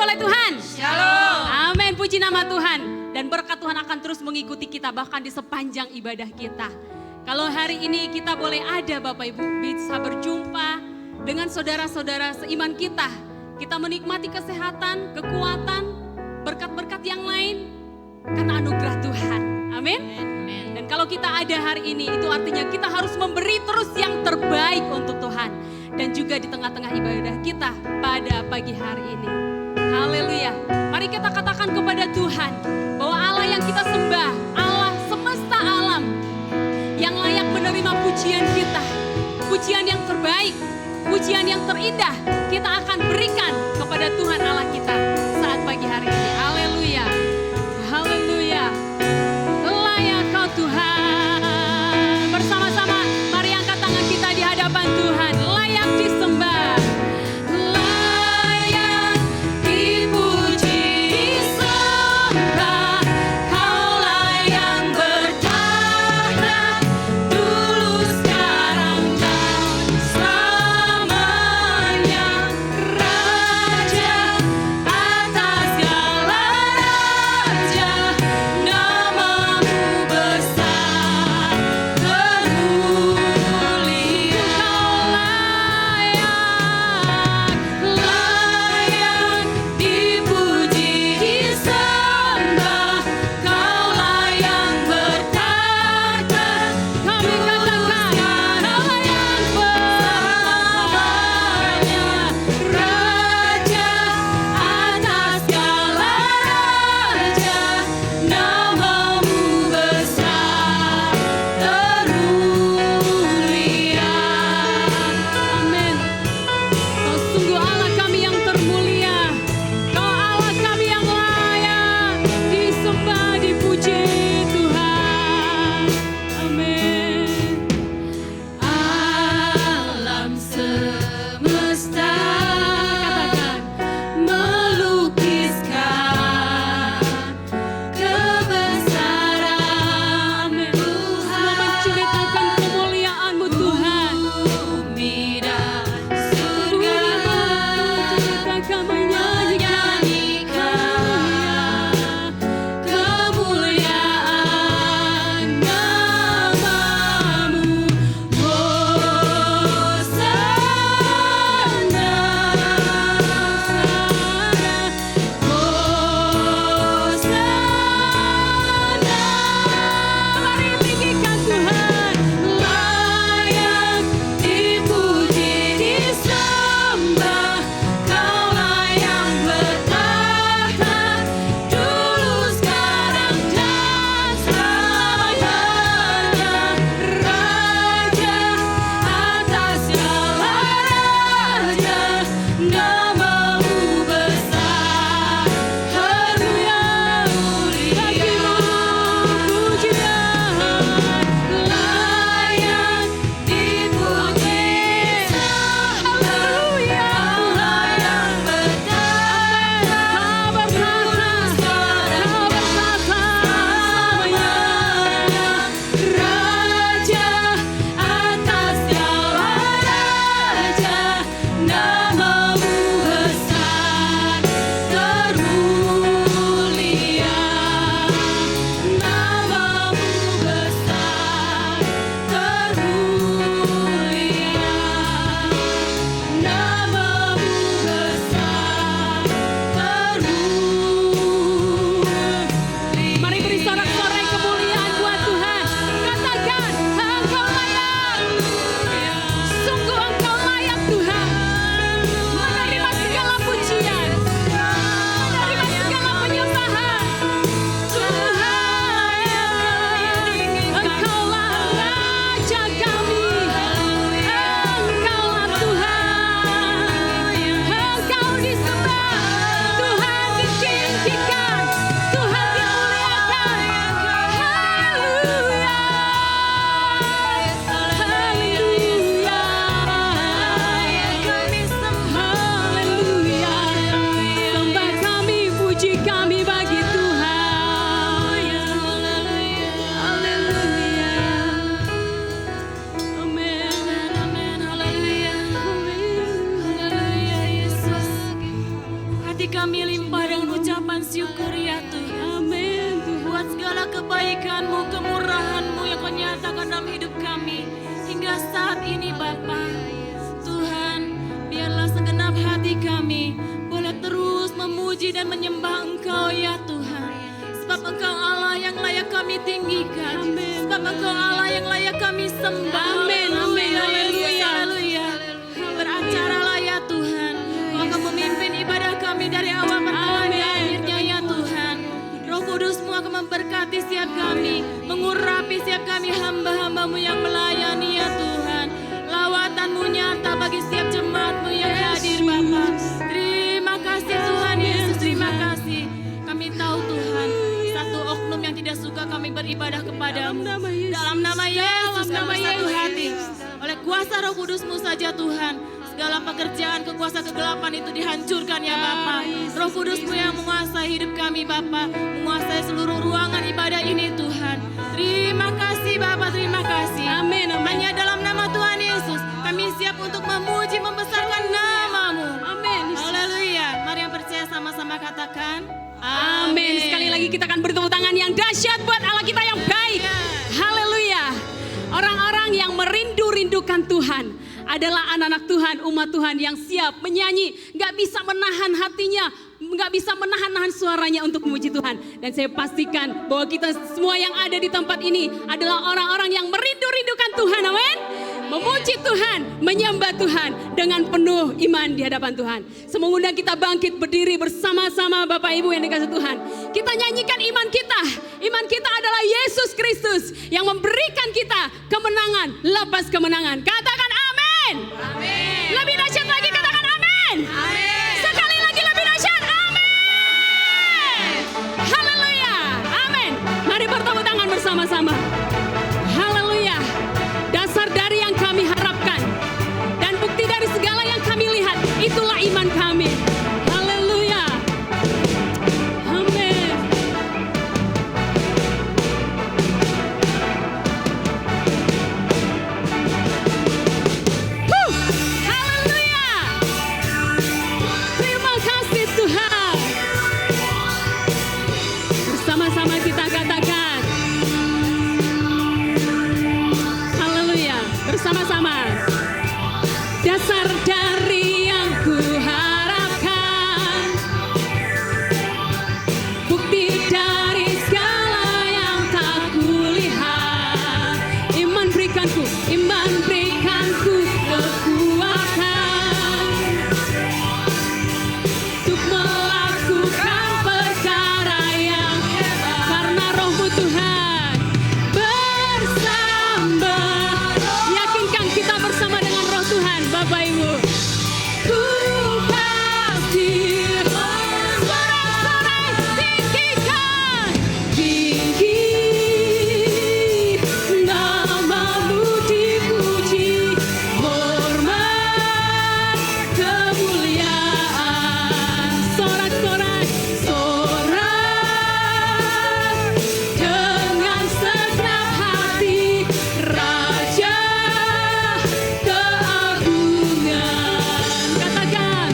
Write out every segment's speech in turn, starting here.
oleh Tuhan? Shalom. Amin, puji nama Tuhan. Dan berkat Tuhan akan terus mengikuti kita bahkan di sepanjang ibadah kita. Kalau hari ini kita boleh ada Bapak Ibu, bisa berjumpa dengan saudara-saudara seiman kita. Kita menikmati kesehatan, kekuatan, berkat-berkat yang lain karena anugerah Tuhan. Amin. Dan kalau kita ada hari ini, itu artinya kita harus memberi terus yang terbaik untuk Tuhan. Dan juga di tengah-tengah ibadah kita pada pagi hari ini. Haleluya. Mari kita katakan kepada Tuhan bahwa Allah yang kita sembah, Allah semesta alam, yang layak menerima pujian kita. Pujian yang terbaik, pujian yang terindah kita akan berikan kepada Tuhan Allah kita saat pagi hari ini. Haleluya. Haleluya. Layak kau Tuhan. Bersama-sama mari angkat tangan kita di hadapan Tuhan. Layak disembah. Layak dipuji disembah. Kaulah yang bertahta dulu sekarang dan selamanya. Raja segala kebaikan-Mu, kemurahan-Mu yang Kau nyatakan dalam hidup kami hingga saat ini Bapa. Tuhan, biarlah segenap hati kami boleh terus memuji dan menyembah Engkau ya Tuhan. Sebab Engkau Allah yang layak kami tinggikan. Sebab Engkau Allah yang layak kami sembah. Amin, amin, haleluya. Haleluya. Beracaralah ya Tuhan. Kau akan memimpin ibadah kami dari awal pertengahan dan akhirnya ya Tuhan. Roh Kudus-Mu akan memberkati setiap kami, mengurapi setiap kami hamba-hamba-Mu yang melayani ya Tuhan. Lawatan-Mu nyata bagi setiap jemaat-Mu yang hadir Bapa. Terima kasih Tuhan Yesus, terima kasih. Kami tahu Tuhan, satu oknum yang tidak suka kami beribadah kepadamu. Dalam nama Yesus, dalam satu hati. Oleh kuasa Roh Kudus-Mu saja Tuhan, segala pekerjaan kekuasaan kegelapan itu dihancurkan ya Bapa. Roh Kudus-Mu yang menguasai hidup kami Bapa, menguasai seluruh ruangan ibadah ini Tuhan. Terima kasih Bapa, terima kasih. Amin, amin. Hanya dalam nama Tuhan Yesus, kami siap untuk memuji, membesarkan nama-Mu. Amin. Haleluya. Mari yang percaya sama-sama katakan. Amin. Sekali lagi kita akan bertepuk tangan yang dahsyat buat Allah kita yang baik. Haleluya. Orang-orang yang merindu-rindukan Tuhan adalah anak-anak Tuhan, umat Tuhan yang siap menyanyi, gak bisa menahan hatinya, gak bisa menahan suaranya untuk memuji Tuhan. Dan saya pastikan bahwa kita semua yang ada di tempat ini adalah orang-orang yang merindu-rindukan Tuhan, amin. Memuji Tuhan, menyembah Tuhan dengan penuh iman di hadapan Tuhan. Saya mengundang kita bangkit berdiri bersama-sama Bapak Ibu yang dikasihi Tuhan. Kita nyanyikan iman kita. Iman kita adalah Yesus Kristus yang memberikan kita kemenangan, lepas kemenangan. Katakan amin. Amin. Lebih dahsyat lagi katakan amin. Amin. Sekali lagi lebih dahsyat amin. Haleluya. Amin. Mari bertepuk tangan bersama-sama. Haleluya. Dasar dari yang kami harapkan dan bukti dari segala yang kami lihat, itulah iman kami. Haleluya. Amin. Haleluya. Terima kasih Tuhan. Bersama-sama kita katakan haleluya. Bersama-sama. Dasar dari yang ku harapkan, bukti dari segala yang tak kulihat. Iman berikanku kekuatan untuk melakukan perkara yang hebat. Karena Roh-Mu Tuhan bersama. Yakinkan kita bersama dengan Roh Tuhan Bapak Ibu. Ku pasti sorak-sorai tinggikan tinggi, nama-Mu dipuji, hormat kemuliaan. Sorak-sorai dengan segenap hati, Raja keagungan. Katakan,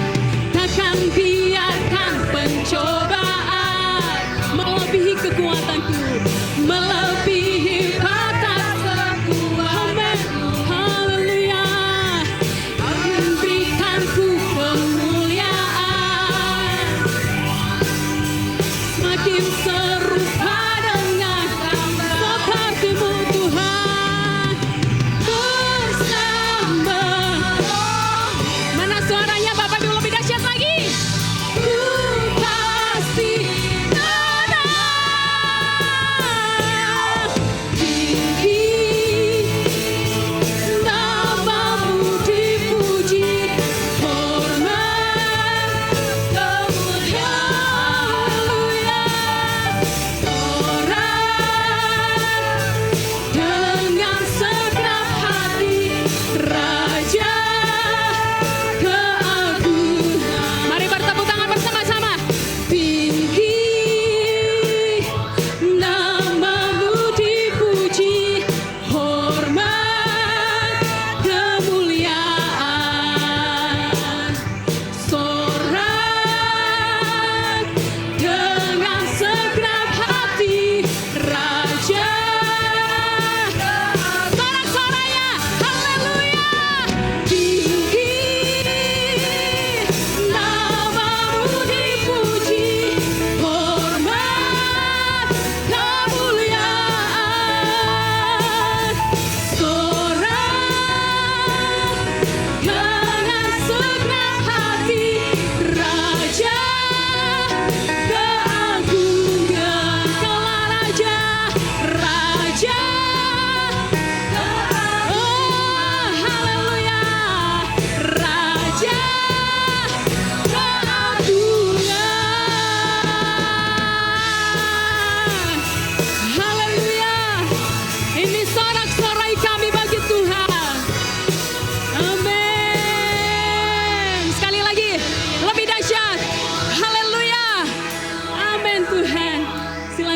takkan biarkan pencobaan melebihi kekuatanku, melebihi batas kekuatanku. Haleluya. Berikanku kemuliaan, semakin serupa dengan seperti-Mu Tuhan. Bersama. Mana suaranya Bapak Ibu lebih dahsyat lagi? Ku pasti tenang, tinggi, nama-Mu dipuji, hormat kemuliaan. Haleluya.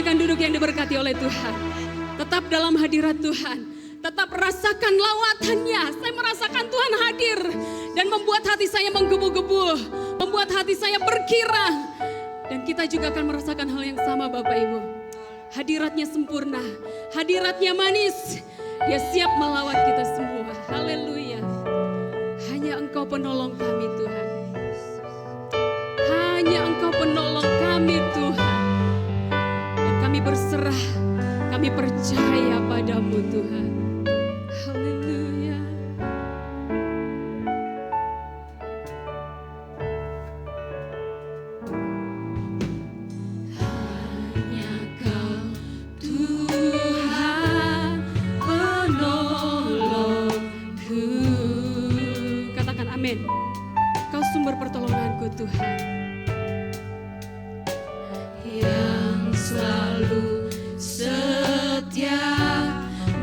Silakan duduk yang diberkati oleh Tuhan. Tetap dalam hadirat Tuhan. Tetap rasakan lawatannya. Saya merasakan Tuhan hadir dan membuat hati saya menggebu-gebu, membuat hati saya berkirang. Dan kita juga akan merasakan hal yang sama Bapak Ibu. Hadiratnya sempurna, hadiratnya manis. Dia siap melawat kita semua. Haleluya. Hanya Engkau penolong kami Tuhan. Hanya Engkau penolong kami Tuhan. Dan kami berserah, kami percaya padamu Tuhan. Haleluya. Hanya Kau Tuhan penolongku. Katakan amin. Kau sumber pertolonganku Tuhan. Yang selalu setia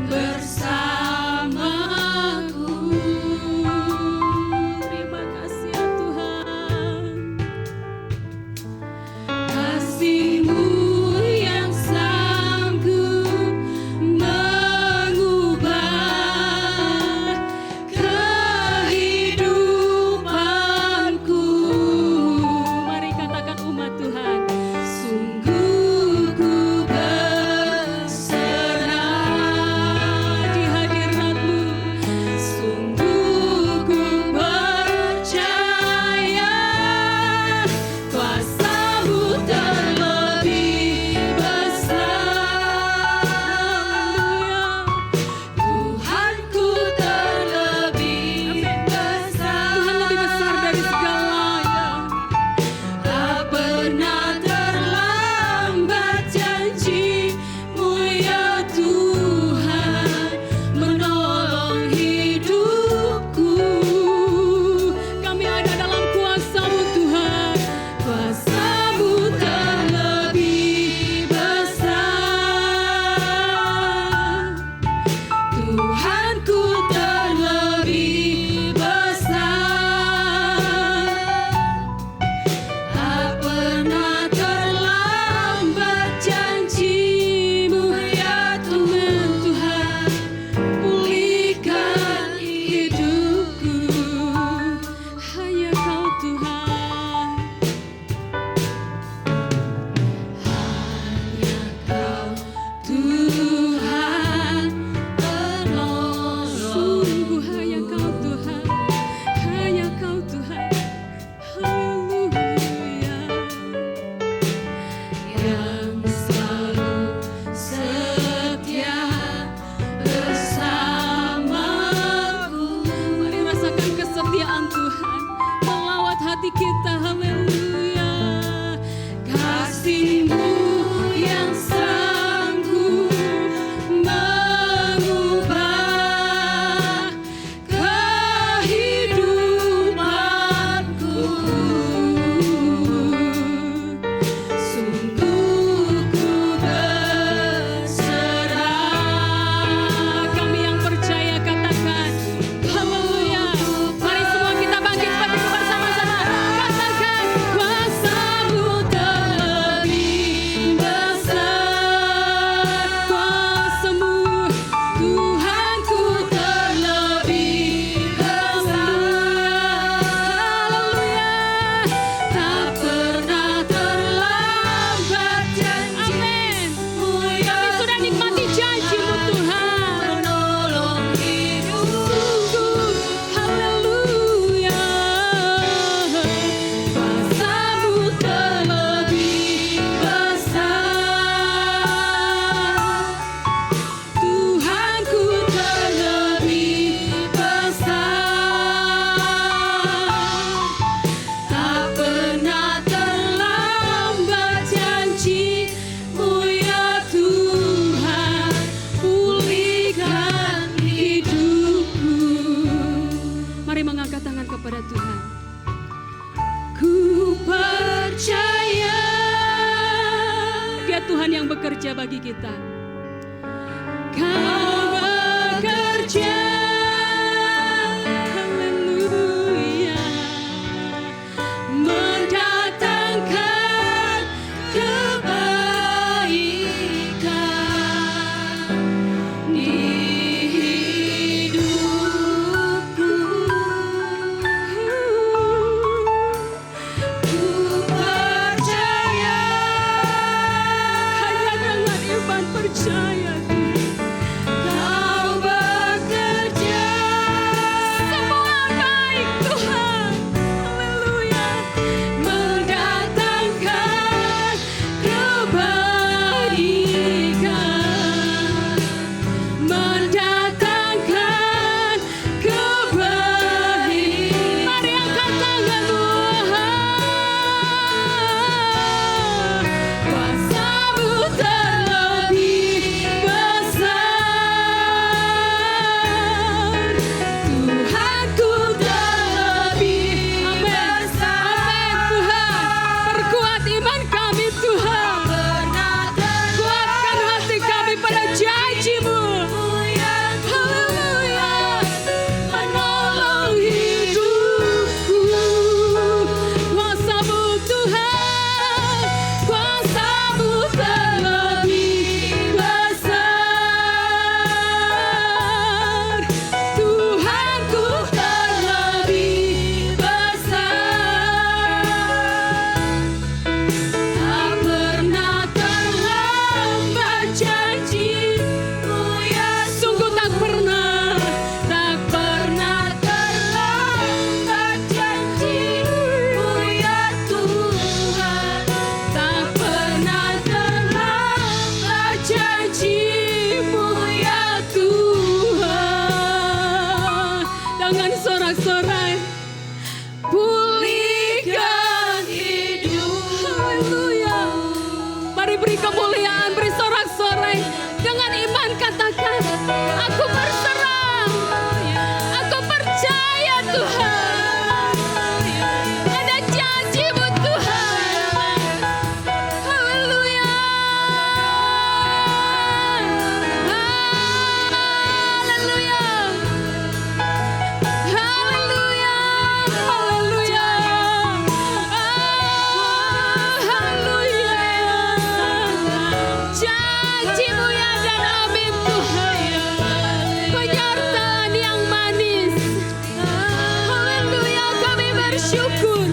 bersamaku. Terima kasih ya Tuhan. Kasih-Mu yang sanggup mengubah kehidupanku. Mari katakan umat Tuhan. Sungguh ku berserah di hadirat-Mu. Sungguh ku percaya kuasa-Mu terlebih besar. Tuhanku terlebih besar. Tuhan lebih besar dari segalanya. Tak pernah terlambat janji-Mu ya Tuhan, menolong hidupku. Kami ada dalam kuasa-Mu Tuhan. Kuasa-Mu terlebih besar. Tuhanku terlebih besar. Tak pernah terlambat janji-Mu ya Tuhan, pulihkan hidupku. Hanya Kau Tuhan. Hanya Kau Tuhan penolong. Sungguh hanya Kau Tuhan. Hanya Kau Tuhan. Haleluya. Yang selalu setia bersamaku. Mari rasakan kesetiaan Tuhan melawat hati kita. Haleluya. Kasih-Mu yang sanggup mengubah kehidupanku. Sungguh ku berserah. Kami yang percaya katakan haleluya. Mari semua kita bangkit berdiri bersama-sama. Katakan kuasa-Mu terlebih besar. Kuasa-Mu Tuhanku terlebih besar. Haleluya. Tak pernah terlambat janji-Mu ya. Kami sudah nikmati janji-Mu Tuhan. Menolong hidupku. Haleluya. Kuasa-Mu terlebih besar. Tuhanku terlebih besar. Tak pernah terlambat janji-Mu ya Tuhan, pulihkan hidupku. Mari mengangkat tangan kepada Tuhan. Ku percaya Dia Tuhan yang bekerja bagi kita. Kau bekerja. Haleluya. Mendatangkan kebaikan. kemuliaan, beri sorak-sorai. Dengan iman katakan, aku berserah, aku percaya Tuhan. Ada janji-Mu Tuhan. Haleluya. Haleluya. Haleluya. Haleluya. Haleluya. Janji-Mu ya dan amin Tuhan. Penyertaan yang manis. Haleluya, kami bersyukur.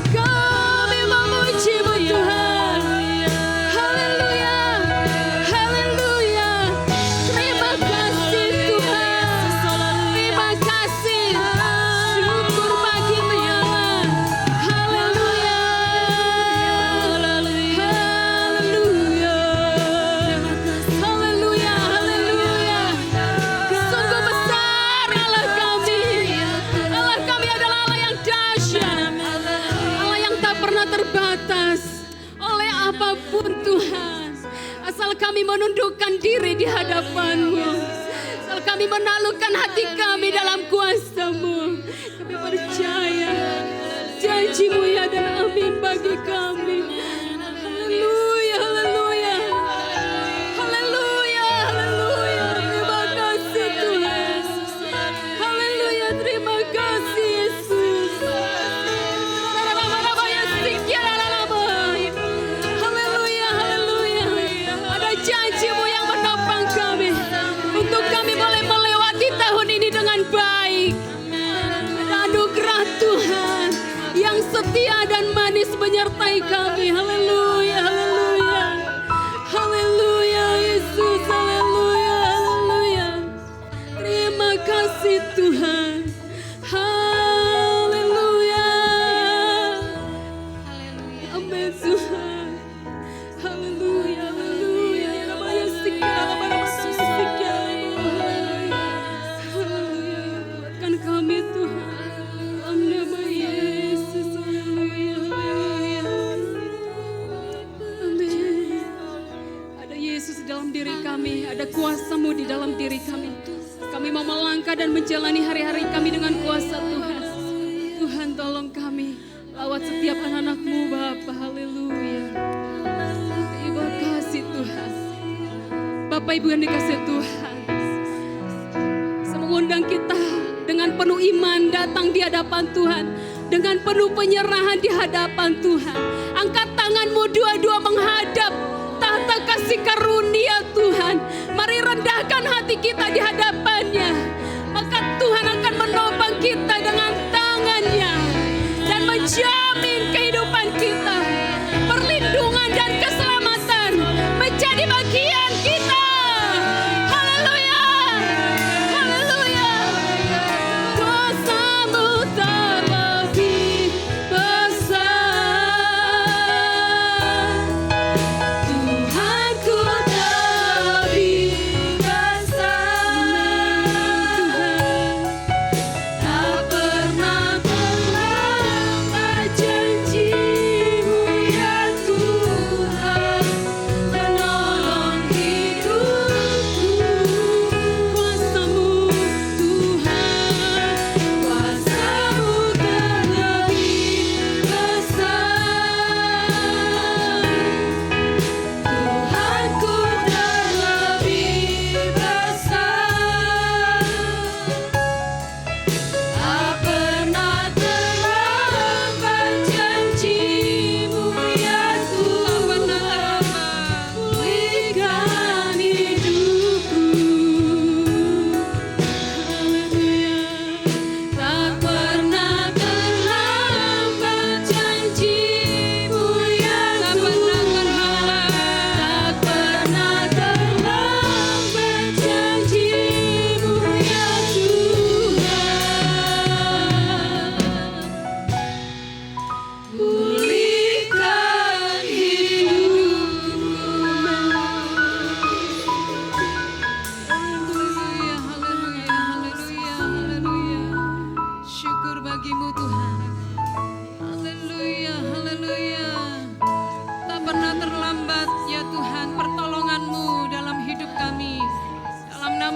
Kami memuji-Mu Tuhan. Haleluya. Haleluya. Terima kasih Tuhan. Terima kasih. Syukur bagi-Mu ya. Haleluya. Haleluya. Haleluya. Haleluya. Sungguh besar Allah kami. Allah kami adalah Allah yang dahsyat. Allah yang tak pernah terbatas oleh apapun Tuhan. Asal kami menundukkan diri di hadapan-Mu. Asal kami menaklukkan hati kami dalam kuasa-Mu. Kami percaya janji-Mu ya dan amin bagi kami. Haleluya, haleluya. Haleluya, haleluya. Terima kasih Tuhan. Haleluya, terima kasih Yesus. Haleluya, haleluya. Ada janji-Mu yang menopang kami untuk kami boleh melewati tahun ini dengan baik. Ada anugerah Tuhan yang setia dan manis menyertai kami. Haleluya, haleluya. Haleluya Yesus, haleluya, haleluya. Terima kasih Tuhan. Haleluya. Amin Tuhan. Haleluya, haleluya. Namanya sekian, namanya sekian. Haleluya. Kuatkan kami Tuhan. Dalam nama Yesus. Haleluya, haleluya. Amin. Ada Yesus di dalam diri kami, ada kuasa-Mu di dalam diri kami. Kami mau melangkah dan menjalani hari-hari kami dengan kuasa Tuhan. Tuhan tolong kami, lawat setiap anak-anak-Mu Bapa. Haleluya. Terima kasih Tuhan. Bapak Ibu yang dikasihi Tuhan, saya mengundang kita dengan penuh iman datang di hadapan Tuhan, dengan penuh penyerahan di hadapan Tuhan. Angkat tanganmu dua-dua menghadap tahta kasih karunia Tuhan. Mari rendahkan hati kita di hadapannya. Maka Tuhan akan menopang kita dengan tangannya dan menjamin kehidupan kita. Perlindungan dan keselamatan menjadi bagian kita. Haleluya. Haleluya. Kuasa-Mu terlebih besar. Tuhanku terlebih besar. Tak pernah terlambat janji.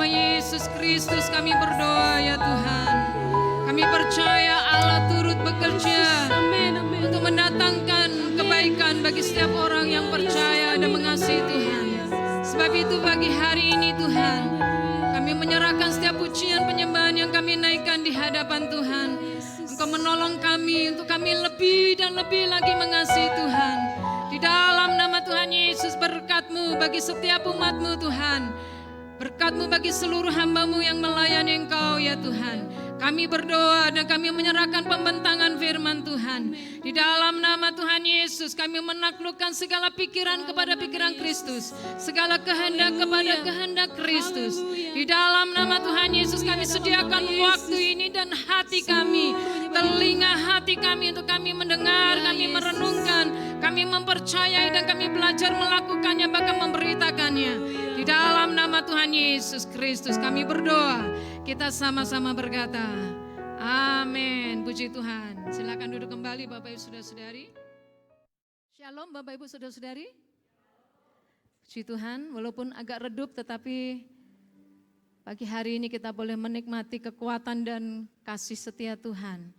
nama Yesus Kristus kami berdoa ya Tuhan. Kami percaya Allah turut bekerja untuk mendatangkan kebaikan bagi setiap orang yang percaya dan mengasihi Tuhan. Sebab itu pagi hari ini Tuhan, kami menyerahkan setiap pujian penyembahan yang kami naikkan di hadapan Tuhan. Engkau menolong kami untuk kami lebih dan lebih lagi mengasihi Tuhan. Di dalam nama Tuhan Yesus, berkat-Mu bagi setiap umat-Mu Tuhan. Berkat-Mu bagi seluruh hamba-Mu yang melayani Engkau ya Tuhan. Kami berdoa dan kami menyerahkan pembentangan firman Tuhan. Di dalam nama Tuhan Yesus kami menaklukkan segala pikiran kepada pikiran Kristus. Segala kehendak kepada kehendak Kristus. Di dalam nama Tuhan Yesus kami sediakan waktu ini dan hati kami. Telinga hati kami untuk kami mendengar, kami merenungkan, kami mempercayai dan kami belajar melakukannya bahkan memberitakannya. Di dalam nama Tuhan Yesus Kristus kami berdoa. Kita sama-sama berkata, amin. Puji Tuhan. Silakan duduk kembali Bapak Ibu Saudara-saudari. Shalom Bapak Ibu Saudara-saudari. Puji Tuhan, walaupun agak redup tetapi pagi hari ini kita boleh menikmati kekuatan dan kasih setia Tuhan.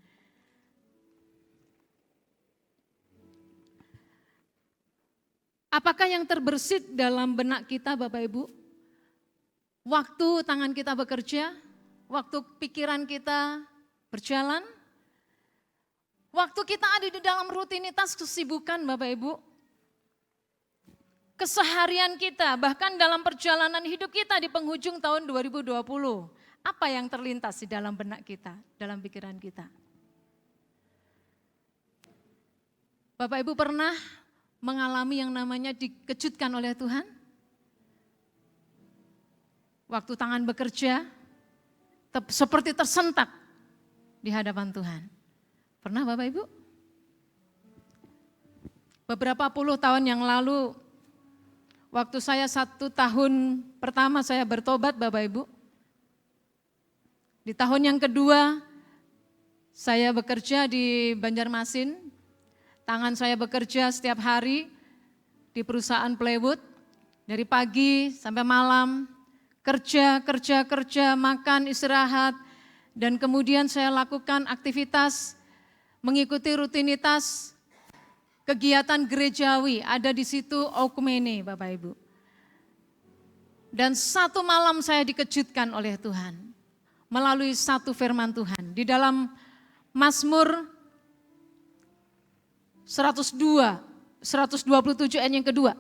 Apakah yang terbersit dalam benak kita Bapak Ibu? Waktu tangan kita bekerja, waktu pikiran kita berjalan, waktu kita ada di dalam rutinitas kesibukan Bapak Ibu, keseharian kita, bahkan dalam perjalanan hidup kita di penghujung tahun 2020, apa yang terlintas di dalam benak kita, dalam pikiran kita? Bapak Ibu pernah mengalami yang namanya dikejutkan oleh Tuhan? Waktu tangan bekerja, seperti tersentak di hadapan Tuhan. Pernah Bapak Ibu? Beberapa puluh tahun yang lalu, waktu saya 1 tahun pertama saya bertobat Bapak Ibu. Di tahun yang kedua, saya bekerja di Banjarmasin. Tangan saya bekerja setiap hari di perusahaan plywood, dari pagi sampai malam, kerja, makan, istirahat, dan kemudian saya lakukan aktivitas, mengikuti rutinitas kegiatan gerejawi, ada di situ Okumene Bapak Ibu. Dan satu malam saya dikejutkan oleh Tuhan, melalui satu firman Tuhan, di dalam Mazmur 127 ayat yang kedua.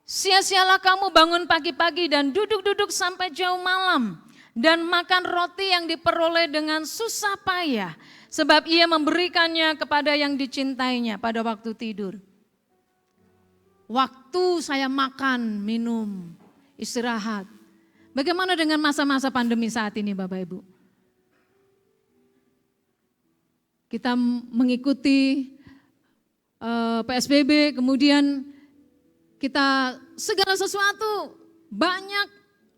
Sia-sialah kamu bangun pagi-pagi dan duduk-duduk sampai jauh malam dan makan roti yang diperoleh dengan susah payah, sebab ia memberikannya kepada yang dicintainya pada waktu tidur. Waktu saya makan, minum, istirahat. Bagaimana dengan masa-masa pandemi saat ini Bapak Ibu? Kita mengikuti PSBB, kemudian kita segala sesuatu, banyak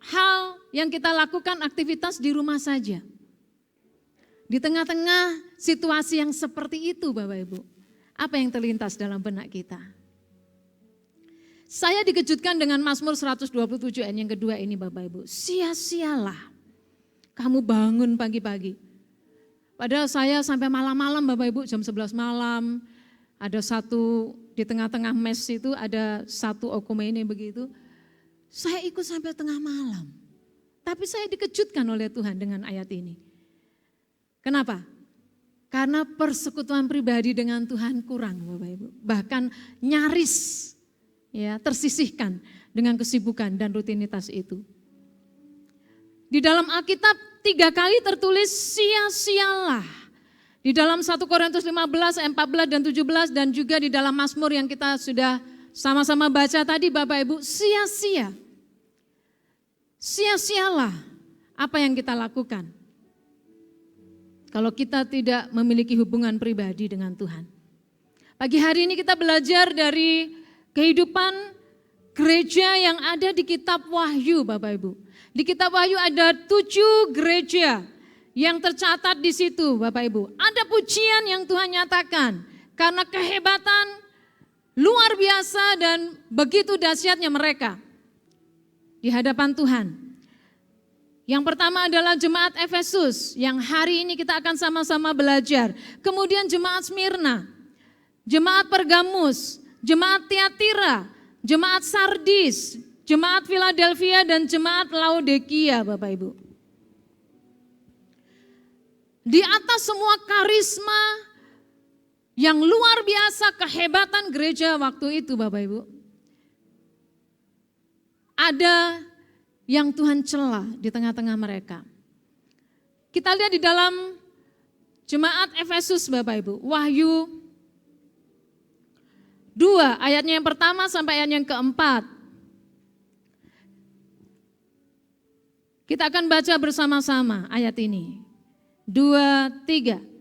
hal yang kita lakukan aktivitas di rumah saja. Di tengah-tengah situasi yang seperti itu Bapak Ibu, apa yang terlintas dalam benak kita? Saya dikejutkan dengan Mazmur 127 ayat yang kedua ini Bapak Ibu. Sia-sialah kamu bangun pagi-pagi. Padahal saya sampai malam-malam Bapak Ibu, jam 11 malam, ada satu di tengah-tengah mes itu ada satu Okumene begitu. Saya ikut sampai tengah malam. Tapi saya dikejutkan oleh Tuhan dengan ayat ini. Kenapa? Karena persekutuan pribadi dengan Tuhan kurang Bapak Ibu. Bahkan nyaris ya tersisihkan dengan kesibukan dan rutinitas itu. Di dalam Alkitab 3 kali tertulis sia-sialah. Di dalam 1 Korintus 15 ayat 14 dan 17 dan juga di dalam Mazmur yang kita sudah sama-sama baca tadi Bapak Ibu, sia-sia. Sia-sialah apa yang kita lakukan kalau kita tidak memiliki hubungan pribadi dengan Tuhan. Pagi hari ini kita belajar dari kehidupan gereja yang ada di kitab Wahyu Bapak Ibu. Di kitab Wahyu ada 7 gereja yang tercatat di situ Bapak Ibu. Ada pujian yang Tuhan nyatakan karena kehebatan luar biasa dan begitu dahsyatnya mereka. di hadapan Tuhan. Yang pertama adalah jemaat Efesus yang hari ini kita akan sama-sama belajar. Kemudian jemaat Smyrna, jemaat Pergamus, jemaat Tiatira, jemaat Sardis, jemaat Philadelphia dan jemaat Laodikia, Bapak Ibu. Di atas semua karisma yang luar biasa, kehebatan gereja waktu itu, Bapak Ibu, ada yang Tuhan cela di tengah-tengah mereka. Kita lihat di dalam jemaat Efesus, Bapak Ibu, Wahyu 2 ayatnya yang pertama sampai ayat yang keempat. Kita akan baca bersama-sama ayat ini. 2, 3.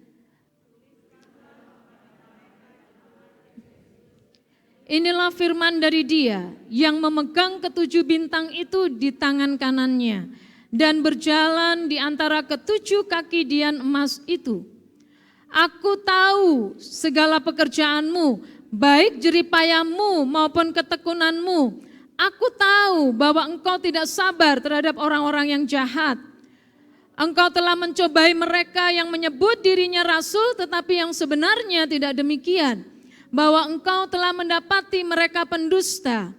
Inilah firman dari Dia yang memegang ketujuh bintang itu di tangan kanannya dan berjalan di antara ketujuh kaki dian emas itu. Aku tahu segala pekerjaanmu, baik jeripayamu maupun ketekunanmu. Aku tahu bahwa engkau tidak sabar terhadap orang-orang yang jahat. Engkau telah mencobai mereka yang menyebut dirinya rasul tetapi yang sebenarnya tidak demikian. Bahwa engkau telah mendapati mereka pendusta.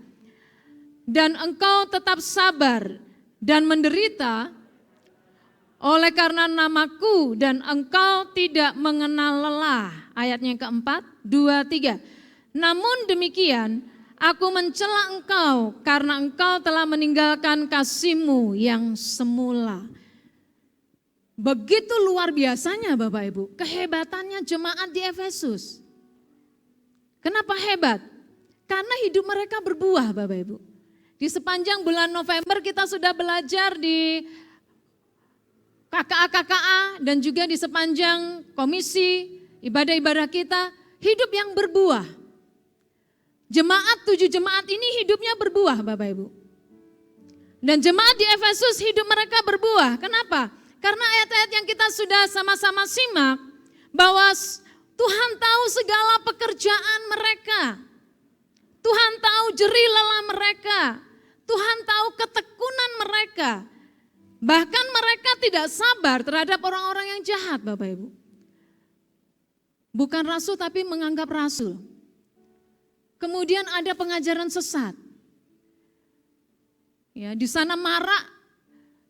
Dan engkau tetap sabar dan menderita oleh karena namaku dan engkau tidak mengenal lelah. Ayatnya yang keempat, 2, 3. Namun demikian aku mencela engkau karena engkau telah meninggalkan kasihmu yang semula. Begitu luar biasanya Bapak Ibu, kehebatannya jemaat di Efesus. Kenapa hebat? Karena hidup mereka berbuah Bapak Ibu. Di sepanjang bulan November kita sudah belajar di KKA dan juga di sepanjang komisi ibadah-ibadah kita, hidup yang berbuah. Jemaat 7 jemaat ini hidupnya berbuah Bapak Ibu. Dan jemaat di Efesus hidup mereka berbuah. Kenapa? Karena ayat-ayat yang kita sudah sama-sama simak bahwa Tuhan tahu segala pekerjaan mereka. Tuhan tahu jerih lelah mereka. Tuhan tahu ketekunan mereka. Bahkan mereka tidak sabar terhadap orang-orang yang jahat Bapak Ibu. Bukan rasul tapi menganggap rasul. Kemudian ada pengajaran sesat. Ya, di sana marak,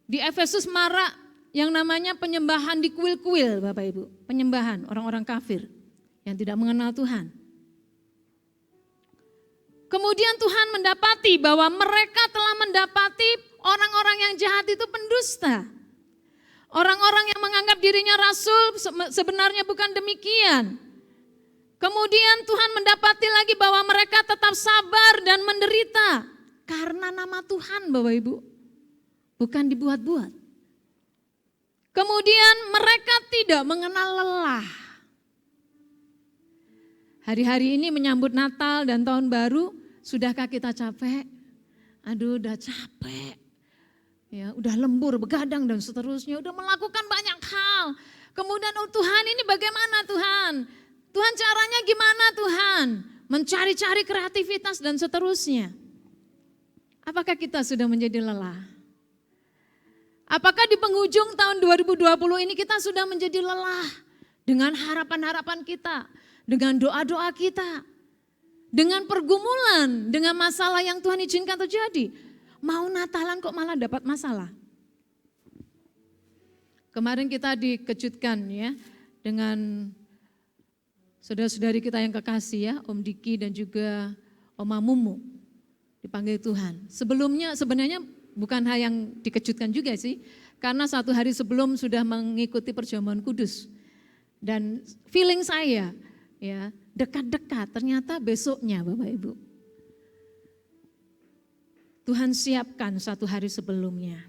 di Efesus marak yang namanya penyembahan di kuil-kuil Bapak Ibu. Penyembahan orang-orang kafir yang tidak mengenal Tuhan. Kemudian Tuhan mendapati bahwa mereka telah mendapati orang-orang yang jahat itu pendusta. Orang-orang yang menganggap dirinya rasul sebenarnya bukan demikian. Kemudian Tuhan mendapati lagi bahwa mereka tetap sabar dan menderita. Karena nama Tuhan Bapak Ibu. Bukan dibuat-buat. Kemudian mereka tidak mengenal lelah. Hari-hari ini menyambut Natal dan Tahun Baru, sudahkah kita capek? Aduh udah capek. Ya, udah lembur, begadang dan seterusnya, udah melakukan banyak hal. Kemudian oh Tuhan ini bagaimana Tuhan? Tuhan caranya gimana Tuhan? Mencari-cari kreativitas dan seterusnya. Apakah kita sudah menjadi lelah? Apakah di penghujung tahun 2020 ini kita sudah menjadi lelah dengan harapan-harapan kita, dengan doa-doa kita, dengan pergumulan, dengan masalah yang Tuhan izinkan terjadi. Mau Natalan kok malah dapat masalah. Kemarin kita dikejutkan ya dengan saudara-saudari kita yang kekasih ya, Om Diki dan juga Oma Mumu dipanggil Tuhan. Sebelumnya sebenarnya bukan hal yang dikejutkan juga sih, karena 1 hari sebelum sudah mengikuti perjamuan kudus. Dan feeling saya ya dekat-dekat, ternyata besoknya Bapak Ibu. Tuhan siapkan 1 hari sebelumnya.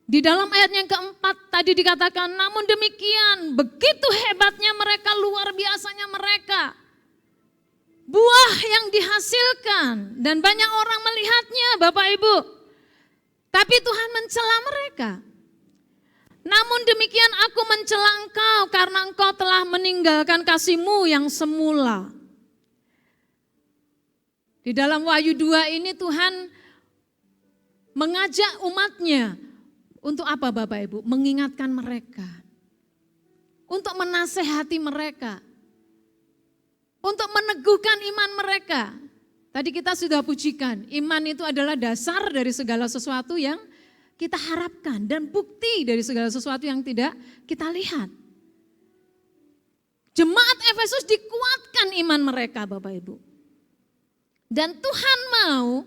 Di dalam ayat yang keempat tadi dikatakan, namun demikian begitu hebatnya mereka, luar biasanya mereka. Buah yang dihasilkan dan banyak orang melihatnya Bapak Ibu. Tapi Tuhan mencela mereka. Namun demikian aku mencela engkau karena engkau telah meninggalkan meninggalkan kasih-Mu yang semula. Di dalam Wahyu 2 ini Tuhan mengajak umatnya untuk apa Bapak Ibu? Mengingatkan mereka. Untuk menasehati mereka. Untuk meneguhkan iman mereka. Tadi kita sudah pujikan, iman itu adalah dasar dari segala sesuatu yang kita harapkan dan bukti dari segala sesuatu yang tidak kita lihat. Jemaat Efesus dikuatkan iman mereka Bapak Ibu. Dan Tuhan mau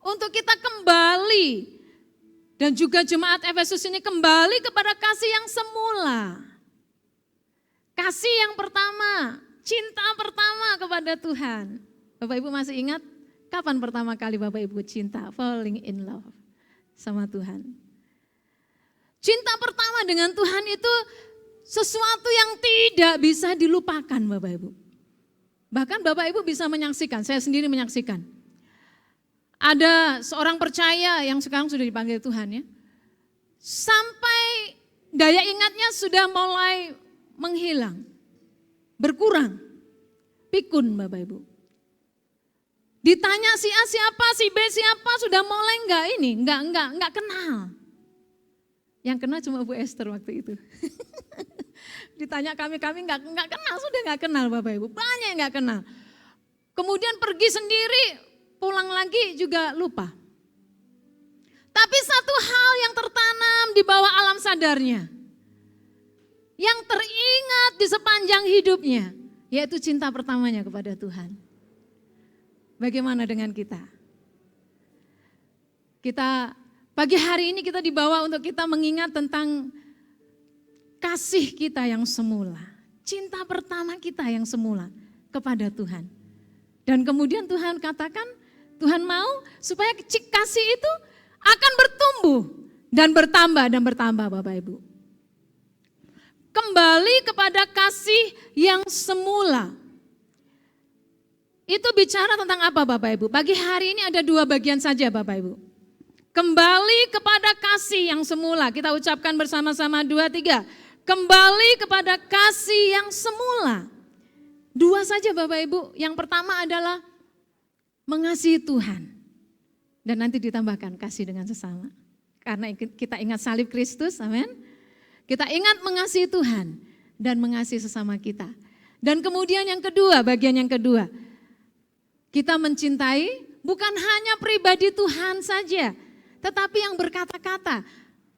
untuk kita kembali dan juga jemaat Efesus ini kembali kepada kasih yang semula. Kasih yang pertama, cinta pertama kepada Tuhan. Bapak Ibu masih ingat kapan pertama kali Bapak Ibu cinta, falling in love sama Tuhan? Cinta pertama dengan Tuhan itu sesuatu yang tidak bisa dilupakan Bapak Ibu. Bahkan Bapak Ibu bisa menyaksikan, saya sendiri menyaksikan. Ada seorang percaya yang sekarang sudah dipanggil Tuhan ya. Sampai daya ingatnya sudah mulai menghilang, berkurang, pikun Bapak Ibu. Ditanya si A siapa, si B siapa, sudah mulai enggak kenal. Yang kenal cuma Bu Esther waktu itu. Ditanya kami enggak kenal, sudah enggak kenal Bapak Ibu. Banyak yang enggak kenal. Kemudian pergi sendiri, pulang lagi juga lupa. Tapi satu hal yang tertanam di bawah alam sadarnya, yang teringat di sepanjang hidupnya, yaitu cinta pertamanya kepada Tuhan. Bagaimana dengan kita? Kita pagi hari ini kita dibawa untuk kita mengingat tentang kasih kita yang semula. Cinta pertama kita yang semula kepada Tuhan. Dan kemudian Tuhan katakan, Tuhan mau supaya kasih itu akan bertumbuh dan bertambah Bapak Ibu. Kembali kepada kasih yang semula. Itu bicara tentang apa Bapak Ibu? Pagi hari ini ada 2 bagian saja Bapak Ibu. Kembali kepada kasih yang semula. Kita ucapkan bersama-sama 2, 3. Kembali kepada kasih yang semula. 2 saja Bapak Ibu. Yang pertama adalah mengasihi Tuhan. Dan nanti ditambahkan kasih dengan sesama. Karena kita ingat salib Kristus, amin. Kita ingat mengasihi Tuhan dan mengasihi sesama kita. Dan kemudian yang kedua, bagian yang kedua. Kita mencintai bukan hanya pribadi Tuhan saja, tetapi yang berkata-kata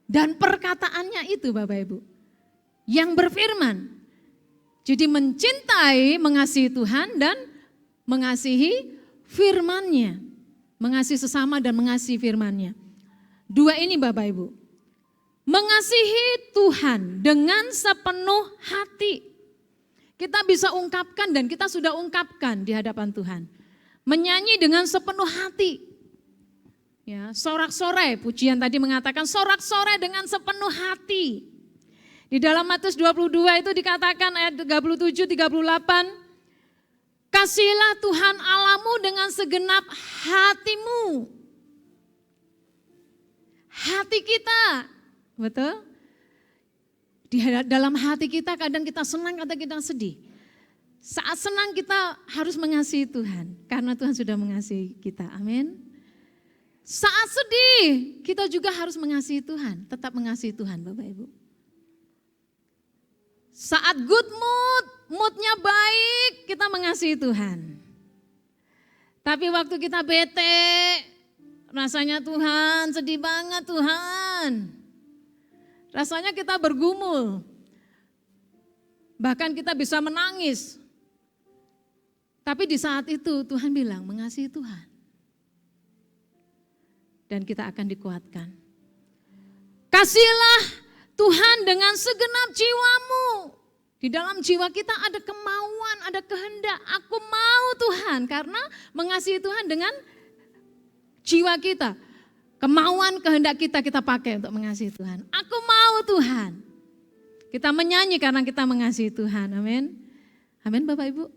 dan perkataannya itu Bapak Ibu. Yang berfirman. Jadi mencintai, mengasihi Tuhan dan mengasihi firman-Nya. Mengasihi sesama dan mengasihi firman-Nya. 2 ini Bapak Ibu. Mengasihi Tuhan dengan sepenuh hati. Kita bisa ungkapkan dan kita sudah ungkapkan di hadapan Tuhan. Menyanyi dengan sepenuh hati. Ya, sorak-sorai, pujian tadi mengatakan sorak-sorai dengan sepenuh hati. Di dalam Matius 22 itu dikatakan ayat 37, 38. Kasihilah Tuhan Allahmu dengan segenap hatimu. Hati kita, betul? Di dalam hati kita kadang kita senang, kadang kita sedih. Saat senang kita harus mengasihi Tuhan, karena Tuhan sudah mengasihi kita, amin. Saat sedih kita juga harus mengasihi Tuhan, tetap mengasihi Tuhan Bapak Ibu. Saat good mood, moodnya baik, kita mengasihi Tuhan. Tapi waktu kita bete, rasanya Tuhan, sedih banget Tuhan. Rasanya kita bergumul. Bahkan kita bisa menangis. Tapi di saat itu Tuhan bilang mengasihi Tuhan. Dan kita akan dikuatkan. Kasihilah Tuhan dengan segenap jiwamu. Di dalam jiwa kita ada kemauan, ada kehendak. Aku mau Tuhan karena mengasihi Tuhan dengan jiwa kita. Kemauan, kehendak kita pakai untuk mengasihi Tuhan. Aku mau Tuhan. Kita menyanyi karena kita mengasihi Tuhan. Amin. Amin Bapak Ibu.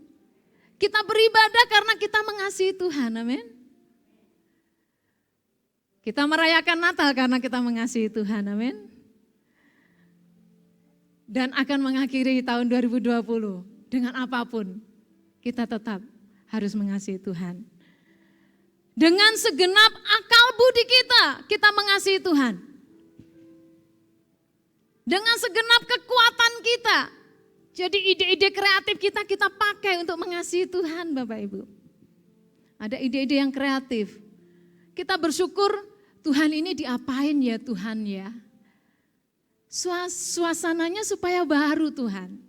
Kita beribadah karena kita mengasihi Tuhan. Amin. Kita merayakan Natal karena kita mengasihi Tuhan. Amin. Dan akan mengakhiri tahun 2020 dengan apapun kita tetap harus mengasihi Tuhan. Dengan segenap akal budi kita mengasihi Tuhan. Dengan segenap kekuatan kita. Jadi ide-ide kreatif kita pakai untuk mengasihi Tuhan Bapak Ibu. Ada ide-ide yang kreatif. Kita bersyukur Tuhan ini diapain ya Tuhan ya. Suasananya supaya baru Tuhan.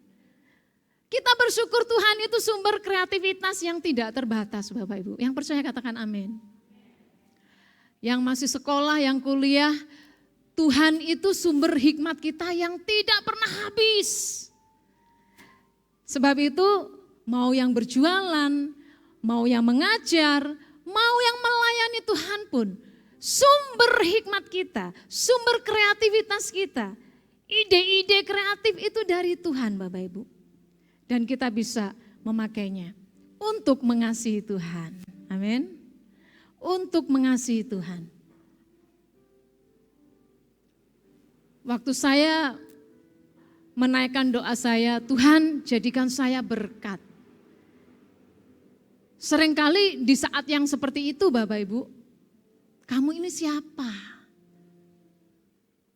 Kita bersyukur Tuhan itu sumber kreativitas yang tidak terbatas Bapak Ibu. Yang percaya katakan amin. Yang masih sekolah, yang kuliah, Tuhan itu sumber hikmat kita yang tidak pernah habis. Sebab itu mau yang berjualan, mau yang mengajar, mau yang melayani Tuhan pun, sumber hikmat kita, sumber kreativitas kita, ide-ide kreatif itu dari Tuhan Bapak Ibu. Dan kita bisa memakainya untuk mengasihi Tuhan. Amin. Untuk mengasihi Tuhan. Waktu saya menaikkan doa saya, Tuhan jadikan saya berkat. Seringkali di saat yang seperti itu Bapak Ibu, kamu ini siapa?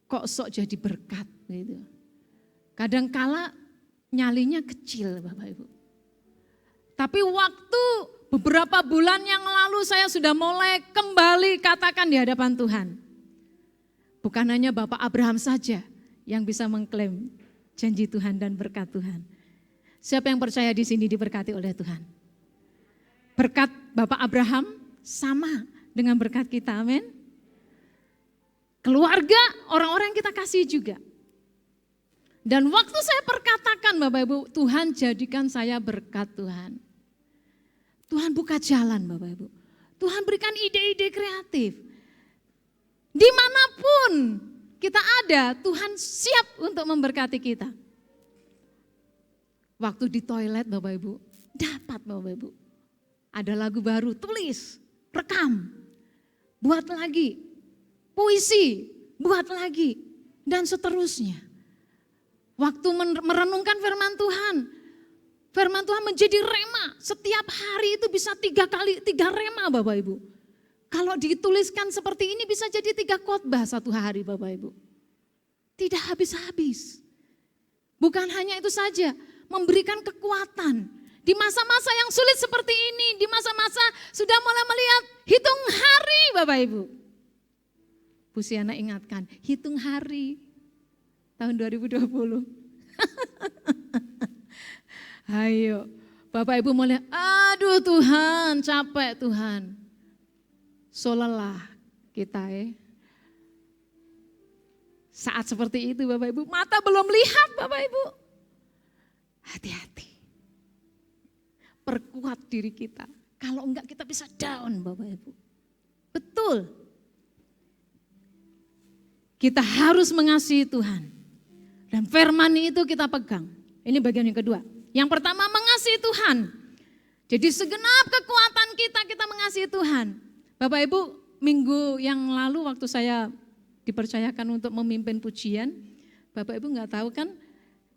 Kok sok jadi berkat gitu. Kadangkala nyalinya kecil Bapak Ibu. Tapi waktu beberapa bulan yang lalu saya sudah mulai kembali katakan di hadapan Tuhan. Bukan hanya Bapak Abraham saja yang bisa mengklaim janji Tuhan dan berkat Tuhan. Siapa yang percaya di sini diberkati oleh Tuhan? Berkat Bapak Abraham sama dengan berkat kita, amin. Keluarga, orang-orang yang kita kasih juga. Dan waktu saya perkatakan Bapak Ibu, Tuhan jadikan saya berkat Tuhan. Tuhan buka jalan Bapak Ibu. Tuhan berikan ide-ide kreatif. Dimanapun kita ada, Tuhan siap untuk memberkati kita. Waktu di toilet Bapak Ibu, dapat Bapak Ibu. Ada lagu baru, tulis, rekam, buat lagi, puisi, buat lagi, dan seterusnya. Waktu merenungkan firman Tuhan menjadi rema. Setiap hari itu bisa 3 rema Bapak Ibu. Kalau dituliskan seperti ini bisa jadi 3 khotbah satu hari Bapak Ibu. Tidak habis-habis. Bukan hanya itu saja, memberikan kekuatan. Di masa-masa yang sulit seperti ini, di masa-masa sudah mulai melihat hitung hari Bapak Ibu. Bu Siana ingatkan, hitung hari tahun 2020. Ayo, Bapak Ibu mulai, aduh Tuhan, capek Tuhan. So lelah kita Saat seperti itu Bapak Ibu, mata belum lihat Bapak Ibu. Hati-hati. Perkuat diri kita. Kalau enggak kita bisa down Bapak Ibu. Betul. Kita harus mengasihi Tuhan. Dan firman itu kita pegang. Ini bagian yang kedua. Yang pertama mengasihi Tuhan. Jadi segenap kekuatan kita mengasihi Tuhan. Bapak Ibu, minggu yang lalu waktu saya dipercayakan untuk memimpin pujian, Bapak Ibu enggak tahu kan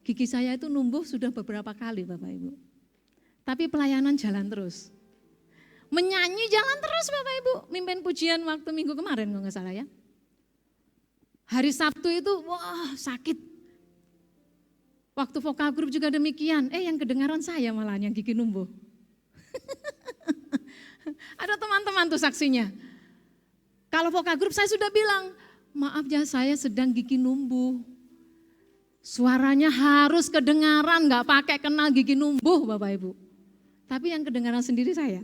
gigi saya itu numbuh sudah beberapa kali Bapak Ibu. Tapi pelayanan jalan terus. Menyanyi jalan terus Bapak Ibu. Mimpin pujian waktu minggu kemarin kalau nggak salah ya. Hari Sabtu itu wah sakit. Waktu vokal grup juga demikian. Yang kedengaran saya malah yang gigi numbuh. Ada teman-teman tuh saksinya. Kalau vokal grup saya sudah bilang, maaf ya saya sedang gigi numbuh. Suaranya harus kedengaran, nggak pakai kenal gigi numbuh Bapak Ibu. Tapi yang kedengaran sendiri saya.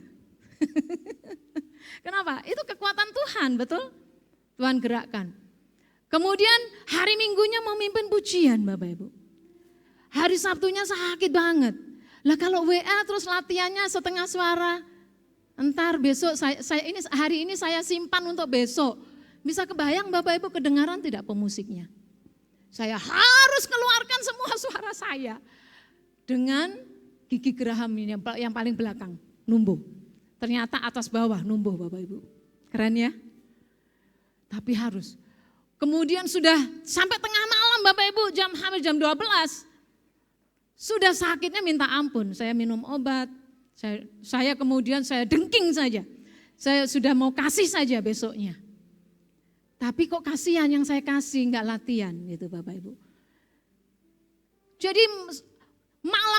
Kenapa? Itu kekuatan Tuhan, betul? Tuhan gerakkan. Kemudian hari Minggunya memimpin pujian Bapak Ibu. Hari Sabtunya sakit banget. Lah kalau WA terus latihannya setengah suara. Entar besok hari ini saya simpan untuk besok. Bisa kebayang Bapak Ibu kedengaran tidak pemusiknya? Saya harus keluarkan semua suara saya. Dengan gigi geraham ini yang paling belakang, numbuh. Ternyata atas bawah numbuh Bapak Ibu. Keren ya? Tapi harus. Kemudian sudah sampai tengah malam Bapak Ibu, hampir jam 12. Sudah sakitnya minta ampun, saya minum obat, saya kemudian saya dengking saja. Saya sudah mau kasih saja besoknya. Tapi kok kasihan yang saya kasih, enggak latihan gitu Bapak Ibu. Jadi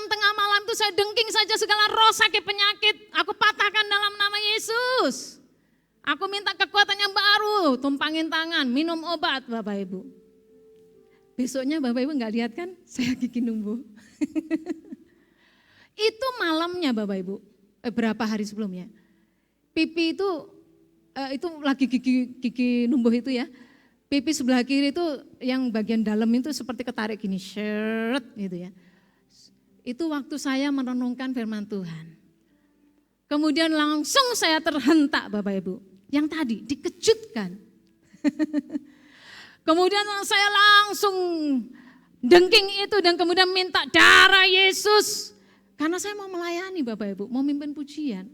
tengah malam itu saya dengking saja segala roh sakit penyakit, aku patahkan dalam nama Yesus. Aku minta kekuatan yang baru, tumpangin tangan, minum obat Bapak Ibu. Besoknya Bapak Ibu enggak lihat kan, saya gigi numbuh. Itu malamnya Bapak Ibu, berapa hari sebelumnya. Pipi itu lagi gigi numbuh itu ya. Pipi sebelah kiri itu yang bagian dalam itu seperti ketarik gini, shert gitu ya. Itu waktu saya merenungkan firman Tuhan. Kemudian langsung saya terhentak Bapak Ibu. Yang tadi dikejutkan. Kemudian saya langsung dengking itu dan kemudian minta darah Yesus. Karena saya mau melayani Bapak Ibu, mau mimpin pujian.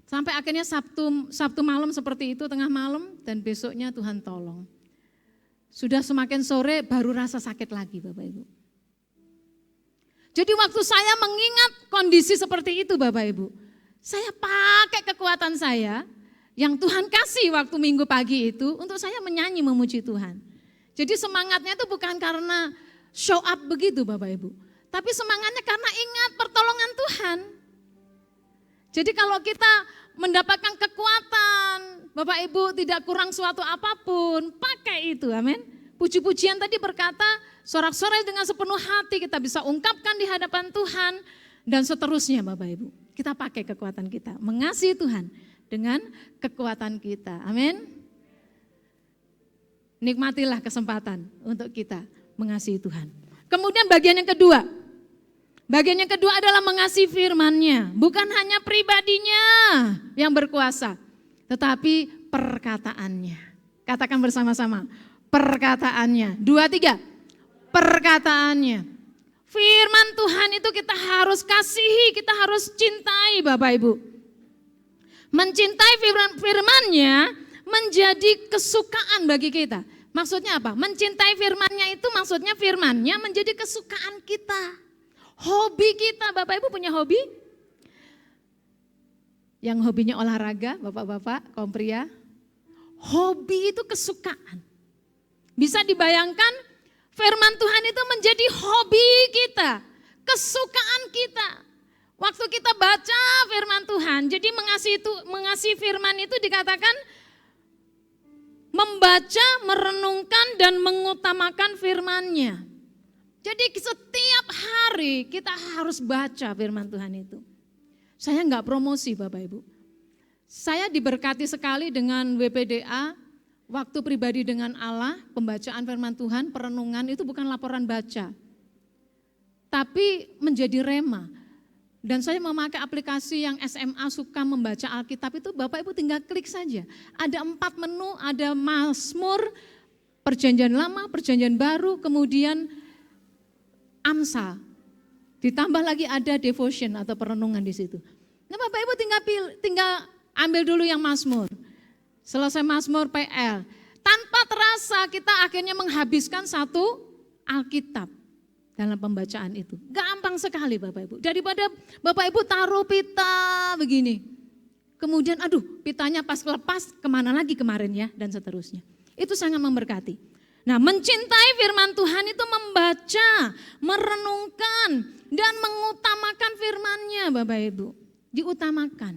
Sampai akhirnya Sabtu malam seperti itu, tengah malam, dan besoknya Tuhan tolong. Sudah semakin sore baru rasa sakit lagi Bapak Ibu. Jadi waktu saya mengingat kondisi seperti itu Bapak Ibu, saya pakai kekuatan saya yang Tuhan kasih waktu Minggu pagi itu untuk saya menyanyi memuji Tuhan. Jadi semangatnya itu bukan karena show up begitu Bapak Ibu, tapi semangatnya karena ingat pertolongan Tuhan. Jadi kalau kita mendapatkan kekuatan, Bapak Ibu tidak kurang suatu apapun, pakai itu, amin. Puji-pujian tadi berkata, sorak-sorai dengan sepenuh hati kita bisa ungkapkan di hadapan Tuhan, dan seterusnya Bapak Ibu. Kita pakai kekuatan kita, mengasihi Tuhan dengan kekuatan kita, amin. Nikmatilah kesempatan untuk kita mengasihi Tuhan. Kemudian bagian yang kedua. Bagian yang kedua adalah mengasihi firman-Nya. Bukan hanya pribadinya yang berkuasa, tetapi perkataannya. Katakan bersama-sama, perkataannya. 2, 3, perkataannya. Firman Tuhan itu kita harus kasihi, kita harus cintai Bapak Ibu. Mencintai firman-Nya menjadi kesukaan bagi kita. Maksudnya apa? Mencintai firman-Nya itu maksudnya firman-Nya menjadi kesukaan kita. Hobi kita, Bapak Ibu punya hobi? Yang hobinya olahraga, Bapak-bapak, kaum pria. Hobi itu kesukaan. Bisa dibayangkan firman Tuhan itu menjadi hobi kita, kesukaan kita. Waktu kita baca firman Tuhan, jadi mengasihi firman itu dikatakan membaca, merenungkan dan mengutamakan firman-Nya. Jadi setiap hari kita harus baca firman Tuhan itu. Saya enggak promosi Bapak Ibu. Saya diberkati sekali dengan WPDA, waktu pribadi dengan Allah, pembacaan firman Tuhan, perenungan itu bukan laporan baca. Tapi menjadi rema. Dan saya memakai aplikasi yang SMA suka membaca Alkitab itu, Bapak Ibu tinggal klik saja. Ada 4 menu, ada Mazmur, Perjanjian Lama, Perjanjian Baru, kemudian Amsal, ditambah lagi ada devotion atau perenungan di situ. Nah Bapak Ibu tinggal ambil dulu yang Mazmur. Selesai Mazmur PL, tanpa terasa kita akhirnya menghabiskan satu Alkitab dalam pembacaan itu. Gampang sekali Bapak Ibu. Daripada Bapak Ibu taruh pita begini, kemudian aduh pitanya pas lepas kemana lagi kemarin ya, dan seterusnya. Itu sangat memberkati. Nah, mencintai firman Tuhan itu membaca, merenungkan, dan mengutamakan firman-Nya Bapak Ibu. Diutamakan.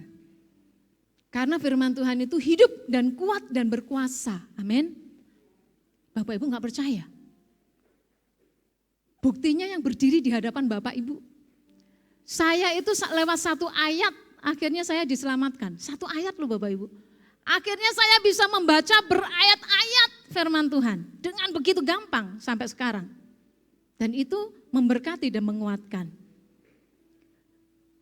Karena firman Tuhan itu hidup dan kuat dan berkuasa. Amin. Bapak Ibu enggak percaya? Buktinya yang berdiri di hadapan Bapak Ibu. Saya itu lewat satu ayat, akhirnya saya diselamatkan. Satu ayat loh Bapak Ibu. Akhirnya saya bisa membaca berayat-ayat firman Tuhan dengan begitu gampang sampai sekarang. Dan itu memberkati dan menguatkan.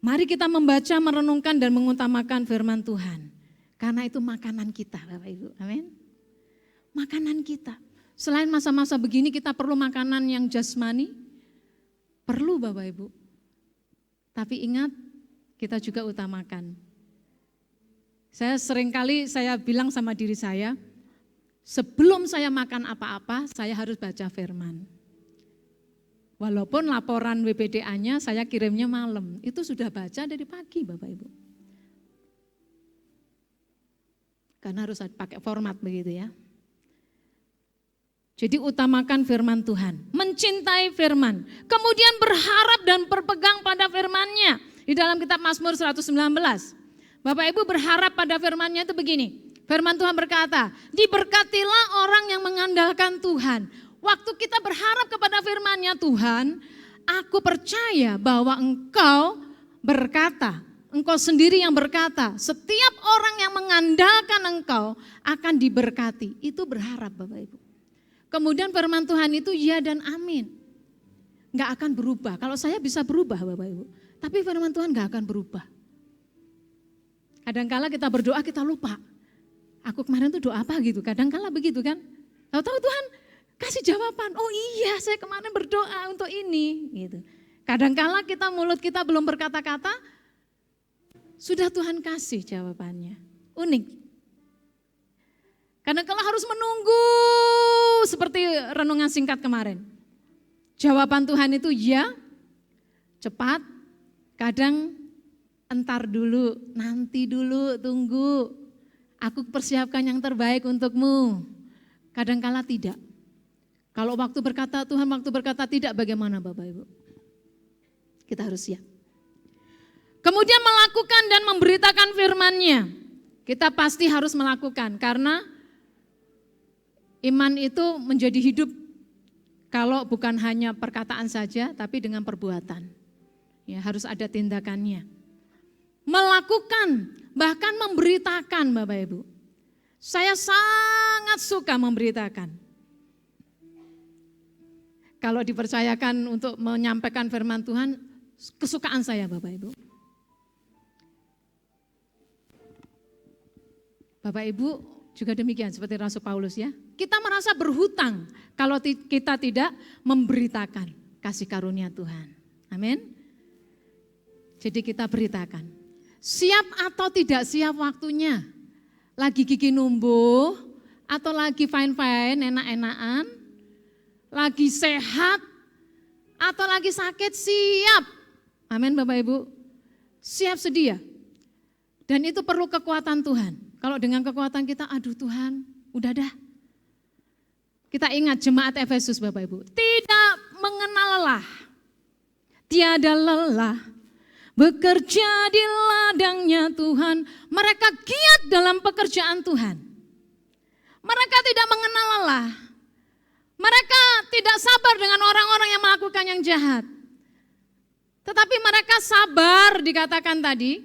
Mari kita membaca, merenungkan dan mengutamakan firman Tuhan. Karena itu makanan kita Bapak Ibu. Amin. Makanan kita. Selain masa-masa begini kita perlu makanan yang jasmani. Perlu Bapak Ibu. Tapi ingat kita juga utamakan. Saya bilang sama diri saya, sebelum saya makan apa-apa, saya harus baca firman. Walaupun laporan WPDA-nya saya kirimnya malam, itu sudah baca dari pagi Bapak Ibu. Karena harus pakai format begitu ya. Jadi utamakan firman Tuhan, mencintai firman, kemudian berharap dan berpegang pada firman-Nya. Di dalam kitab Mazmur 119, Bapak Ibu berharap pada firman-Nya itu begini, firman Tuhan berkata, diberkatilah orang yang mengandalkan Tuhan. Waktu kita berharap kepada firman-Nya, Tuhan, aku percaya bahwa Engkau berkata, Engkau sendiri yang berkata, setiap orang yang mengandalkan Engkau akan diberkati. Itu berharap Bapak Ibu. Kemudian firman Tuhan itu ya dan amin. Enggak akan berubah. Kalau saya bisa berubah Bapak Ibu. Tapi firman Tuhan enggak akan berubah. Kadangkala kita berdoa kita lupa. Aku kemarin tuh doa apa gitu. Kadangkala begitu kan. Tahu-tahu Tuhan kasih jawaban. Oh iya saya kemarin berdoa untuk ini. Gitu. Kadangkala kita mulut kita belum berkata-kata. Sudah Tuhan kasih jawabannya. Unik. Karena kalau harus menunggu seperti renungan singkat kemarin. Jawaban Tuhan itu ya, cepat, kadang entar dulu, nanti dulu, tunggu. Aku persiapkan yang terbaik untukmu. Kadangkala tidak. Kalau waktu berkata Tuhan, waktu berkata tidak, bagaimana Bapak Ibu? Kita harus siap. Kemudian melakukan dan memberitakan firman-Nya. Kita pasti harus melakukan karena iman itu menjadi hidup kalau bukan hanya perkataan saja tapi dengan perbuatan. Ya, harus ada tindakannya. Melakukan, bahkan memberitakan Bapak Ibu. Saya sangat suka memberitakan. Kalau dipercayakan untuk menyampaikan firman Tuhan, kesukaan saya Bapak Ibu. Bapak Ibu juga demikian seperti Rasul Paulus ya. Kita merasa berhutang kalau kita tidak memberitakan kasih karunia Tuhan. Amin. Jadi kita beritakan. Siap atau tidak siap waktunya. Lagi gigi numbuh atau lagi fine-fine, enak-enakan. Lagi sehat atau lagi sakit, siap. Amin Bapak Ibu. Siap sedia. Dan itu perlu kekuatan Tuhan. Kalau dengan kekuatan kita, aduh Tuhan, udah dah. Kita ingat jemaat Efesus Bapak Ibu, tidak mengenal lelah, tiada lelah, bekerja di ladangnya Tuhan. Mereka giat dalam pekerjaan Tuhan. Mereka tidak mengenal lelah. Mereka tidak sabar dengan orang-orang yang melakukan yang jahat. Tetapi mereka sabar dikatakan tadi.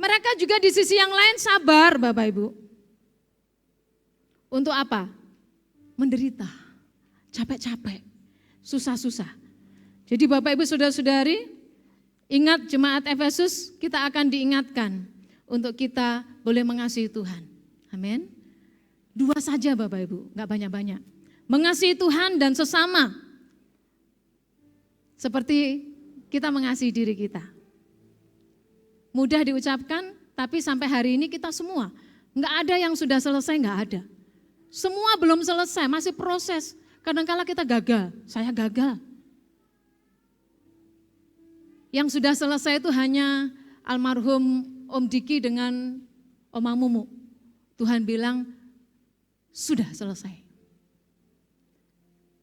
Mereka juga di sisi yang lain sabar Bapak Ibu. Untuk apa? Menderita, capek-capek, susah-susah. Jadi Bapak Ibu saudara-saudari, ingat jemaat Efesus, kita akan diingatkan untuk kita boleh mengasihi Tuhan. Amin. 2 saja Bapak Ibu, enggak banyak-banyak. Mengasihi Tuhan dan sesama. Seperti kita mengasihi diri kita. Mudah diucapkan, tapi sampai hari ini kita semua, enggak ada yang sudah selesai, enggak ada. Semua belum selesai, masih proses. Kadang-kala kita gagal, saya gagal. Yang sudah selesai itu hanya almarhum Om Diki dengan Oma Mumu. Tuhan bilang, sudah selesai.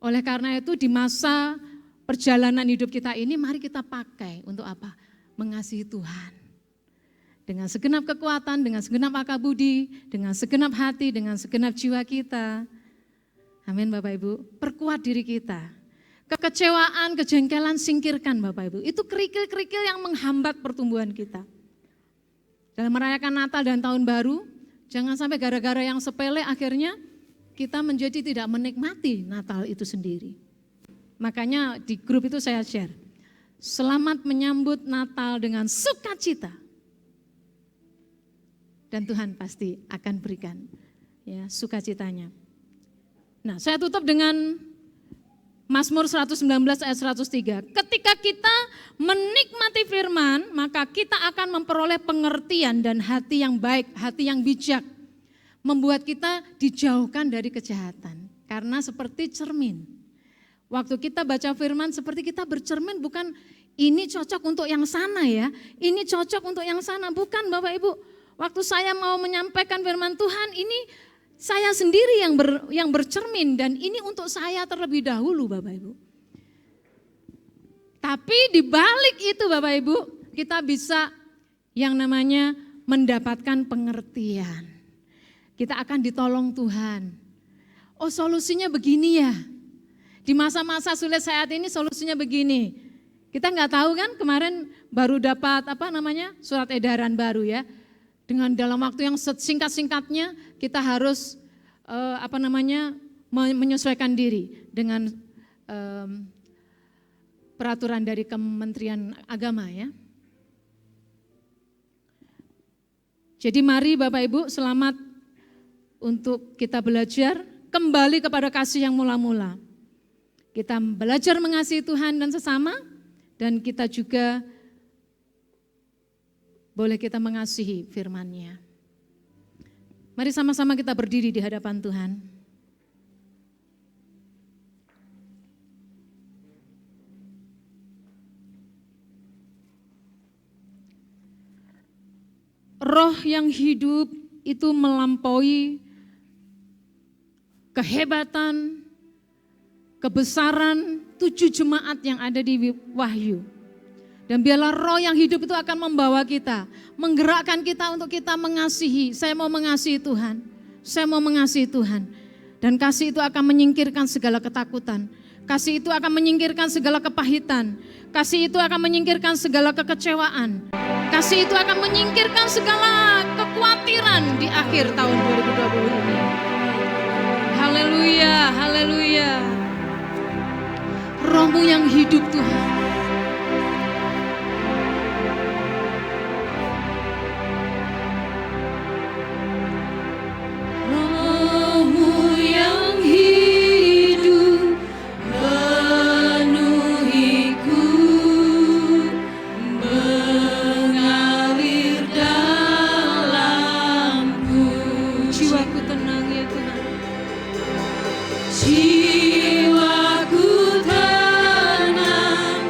Oleh karena itu di masa perjalanan hidup kita ini, mari kita pakai untuk apa? Mengasihi Tuhan. Dengan segenap kekuatan, dengan segenap akal budi, dengan segenap hati, dengan segenap jiwa kita. Amin Bapak Ibu. Perkuat diri kita. Kekecewaan, kejengkelan singkirkan Bapak Ibu. Itu kerikil-kerikil yang menghambat pertumbuhan kita. Dalam merayakan Natal dan Tahun Baru, jangan sampai gara-gara yang sepele akhirnya kita menjadi tidak menikmati Natal itu sendiri. Makanya di grup itu saya share. Selamat menyambut Natal dengan sukacita. Dan Tuhan pasti akan berikan ya sukacitanya. Nah, saya tutup dengan Mazmur 119 ayat 103. Ketika kita menikmati firman, maka kita akan memperoleh pengertian dan hati yang baik, hati yang bijak. Membuat kita dijauhkan dari kejahatan. Karena seperti cermin. Waktu kita baca firman seperti kita bercermin, bukan ini cocok untuk yang sana ya, ini cocok untuk yang sana. Bukan Bapak Ibu, waktu saya mau menyampaikan firman Tuhan, ini saya sendiri yang bercermin dan ini untuk saya terlebih dahulu Bapak Ibu. Tapi di balik itu Bapak Ibu, kita bisa yang namanya mendapatkan pengertian. Kita akan ditolong Tuhan. Oh solusinya begini ya. Di masa-masa sulit saat ini solusinya begini. Kita nggak tahu kan kemarin baru dapat surat edaran baru ya. Dengan dalam waktu yang singkat-singkatnya kita harus menyesuaikan diri dengan peraturan dari Kementerian Agama ya. Jadi mari Bapak Ibu selamat untuk kita belajar kembali kepada kasih yang mula-mula. Kita belajar mengasihi Tuhan dan sesama, dan kita juga boleh kita mengasihi firman-Nya. Mari sama-sama kita berdiri di hadapan Tuhan. Roh yang hidup itu melampaui kehebatan, kebesaran 7 jemaat yang ada di Wahyu. Dan biarlah roh yang hidup itu akan membawa kita, menggerakkan kita untuk kita mengasihi. Saya mau mengasihi Tuhan, saya mau mengasihi Tuhan. Dan kasih itu akan menyingkirkan segala ketakutan. Kasih itu akan menyingkirkan segala kepahitan. Kasih itu akan menyingkirkan segala kekecewaan. Kasih itu akan menyingkirkan segala kekhawatiran di akhir tahun 2020 ini. Haleluya, haleluya. Roh-Mu yang hidup Tuhan. Roh-Mu yang hidup penuhiku, mengalir dalamku. Jiwaku tenang ya Tuhan. Jiwaku tenang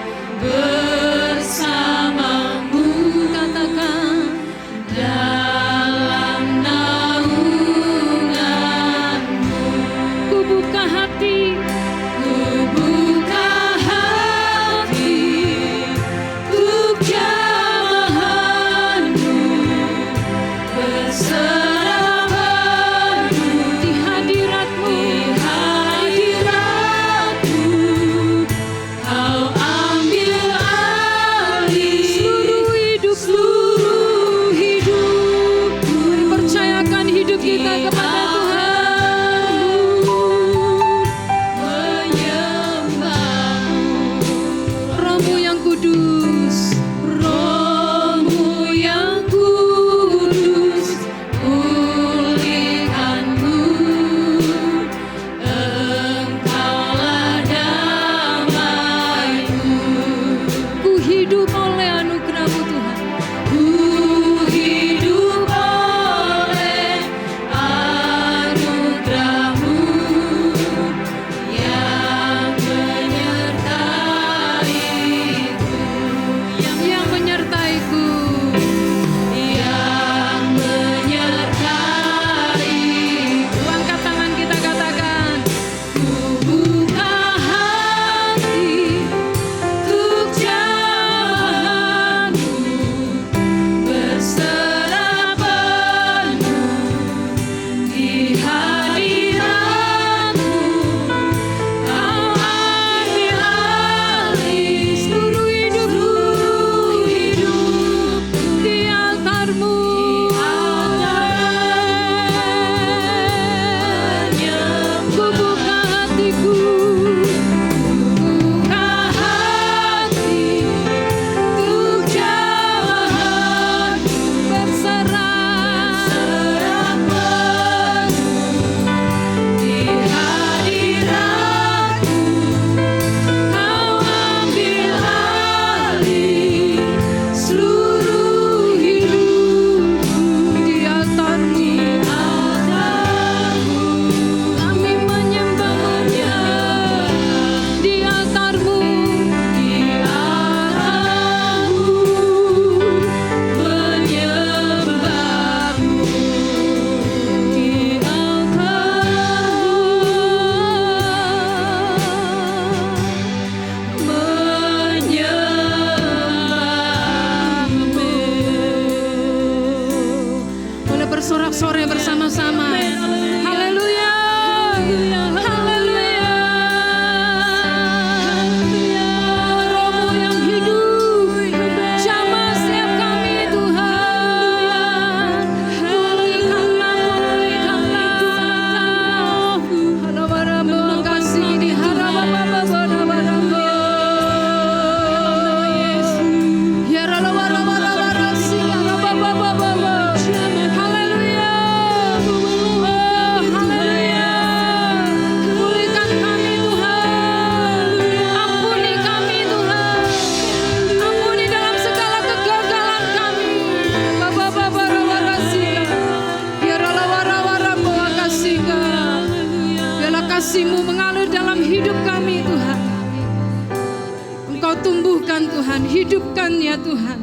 hidupkan ya Tuhan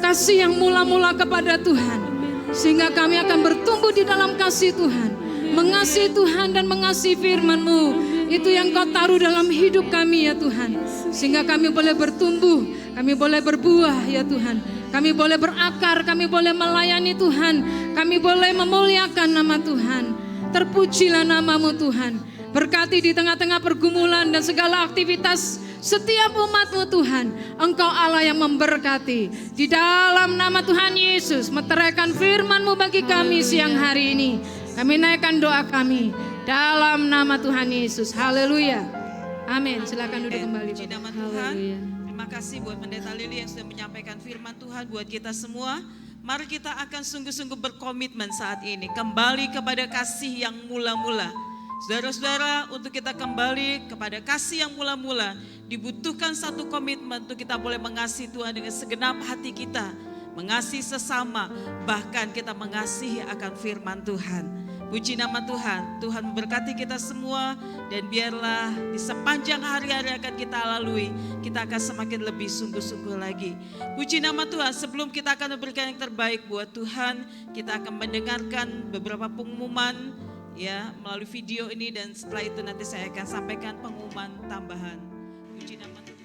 kasih yang mula-mula kepada Tuhan, sehingga kami akan bertumbuh di dalam kasih Tuhan, mengasihi Tuhan dan mengasihi firman-Mu. Itu yang Kau taruh dalam hidup kami ya Tuhan, sehingga kami boleh bertumbuh, kami boleh berbuah ya Tuhan, kami boleh berakar, kami boleh melayani Tuhan, kami boleh memuliakan nama Tuhan. Terpujilah nama-Mu Tuhan. Berkati di tengah-tengah pergumulan dan segala aktivitas setiap umat-Mu Tuhan. Engkau Allah yang memberkati. Di dalam nama Tuhan Yesus, meteraikan firman-Mu bagi kami siang hari ini. Kami naikkan doa kami dalam nama Tuhan Yesus. Haleluya. Amin. Silakan duduk kembali. Puji nama Tuhan. Terima kasih buat Pendeta Lili yang sudah menyampaikan firman Tuhan buat kita semua. Mari kita akan sungguh-sungguh berkomitmen saat ini kembali kepada kasih yang mula-mula. Saudara-saudara, untuk kita kembali kepada kasih yang mula-mula, dibutuhkan satu komitmen untuk kita boleh mengasihi Tuhan dengan segenap hati kita, mengasihi sesama, bahkan kita mengasihi akan firman Tuhan. Puji nama Tuhan, Tuhan memberkati kita semua, dan biarlah di sepanjang hari-hari akan kita lalui, kita akan semakin lebih sungguh-sungguh lagi. Puji nama Tuhan, sebelum kita akan memberikan yang terbaik buat Tuhan, kita akan mendengarkan beberapa pengumuman ya melalui video ini, dan setelah itu nanti saya akan sampaikan pengumuman tambahan. Puji nama Tuhan.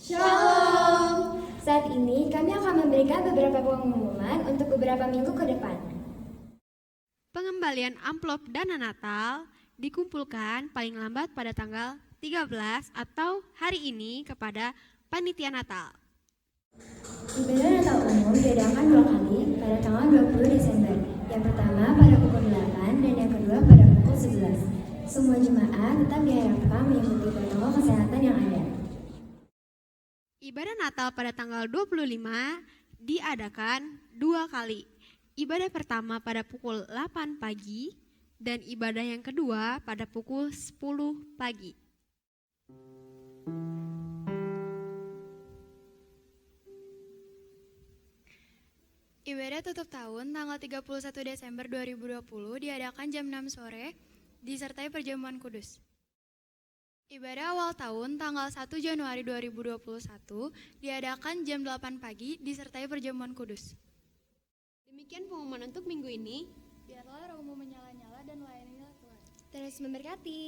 Shalom. Saat ini kami akan memberikan beberapa pengumuman untuk beberapa minggu ke depan. Pengembalian amplop dana Natal dikumpulkan paling lambat pada tanggal 13 atau hari ini kepada Panitia Natal. Ibadah Natal umum diadakan 2 kali pada tanggal 20 Desember. Yang pertama pada pukul 8 dan yang kedua pada pukul 11. Semua jemaat tetap diharapkan mengikuti protokol kesehatan yang ada. Ibadah Natal pada tanggal 25 diadakan 2 kali. Ibadah pertama pada pukul 8 pagi dan ibadah yang kedua pada pukul 10 pagi. Ibadah tutup tahun tanggal 31 Desember 2020 diadakan jam 6 sore disertai perjamuan kudus. Ibadah awal tahun tanggal 1 Januari 2021 diadakan jam 8 pagi disertai perjamuan kudus. Demikian pengumuman untuk minggu ini. Biarlah rohmu menyala-nyala dan layanilah Tuhan. Terus memberkati.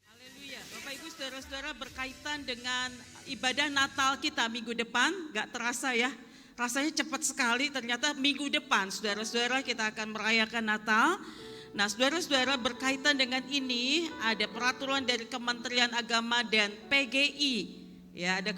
Haleluya. Bapak Ibu saudara-saudara, berkaitan dengan ibadah Natal kita minggu depan, gak terasa ya. Rasanya cepat sekali, ternyata minggu depan saudara-saudara kita akan merayakan Natal. Nah saudara-saudara, berkaitan dengan ini ada peraturan dari Kementerian Agama dan PGI. Ya, ada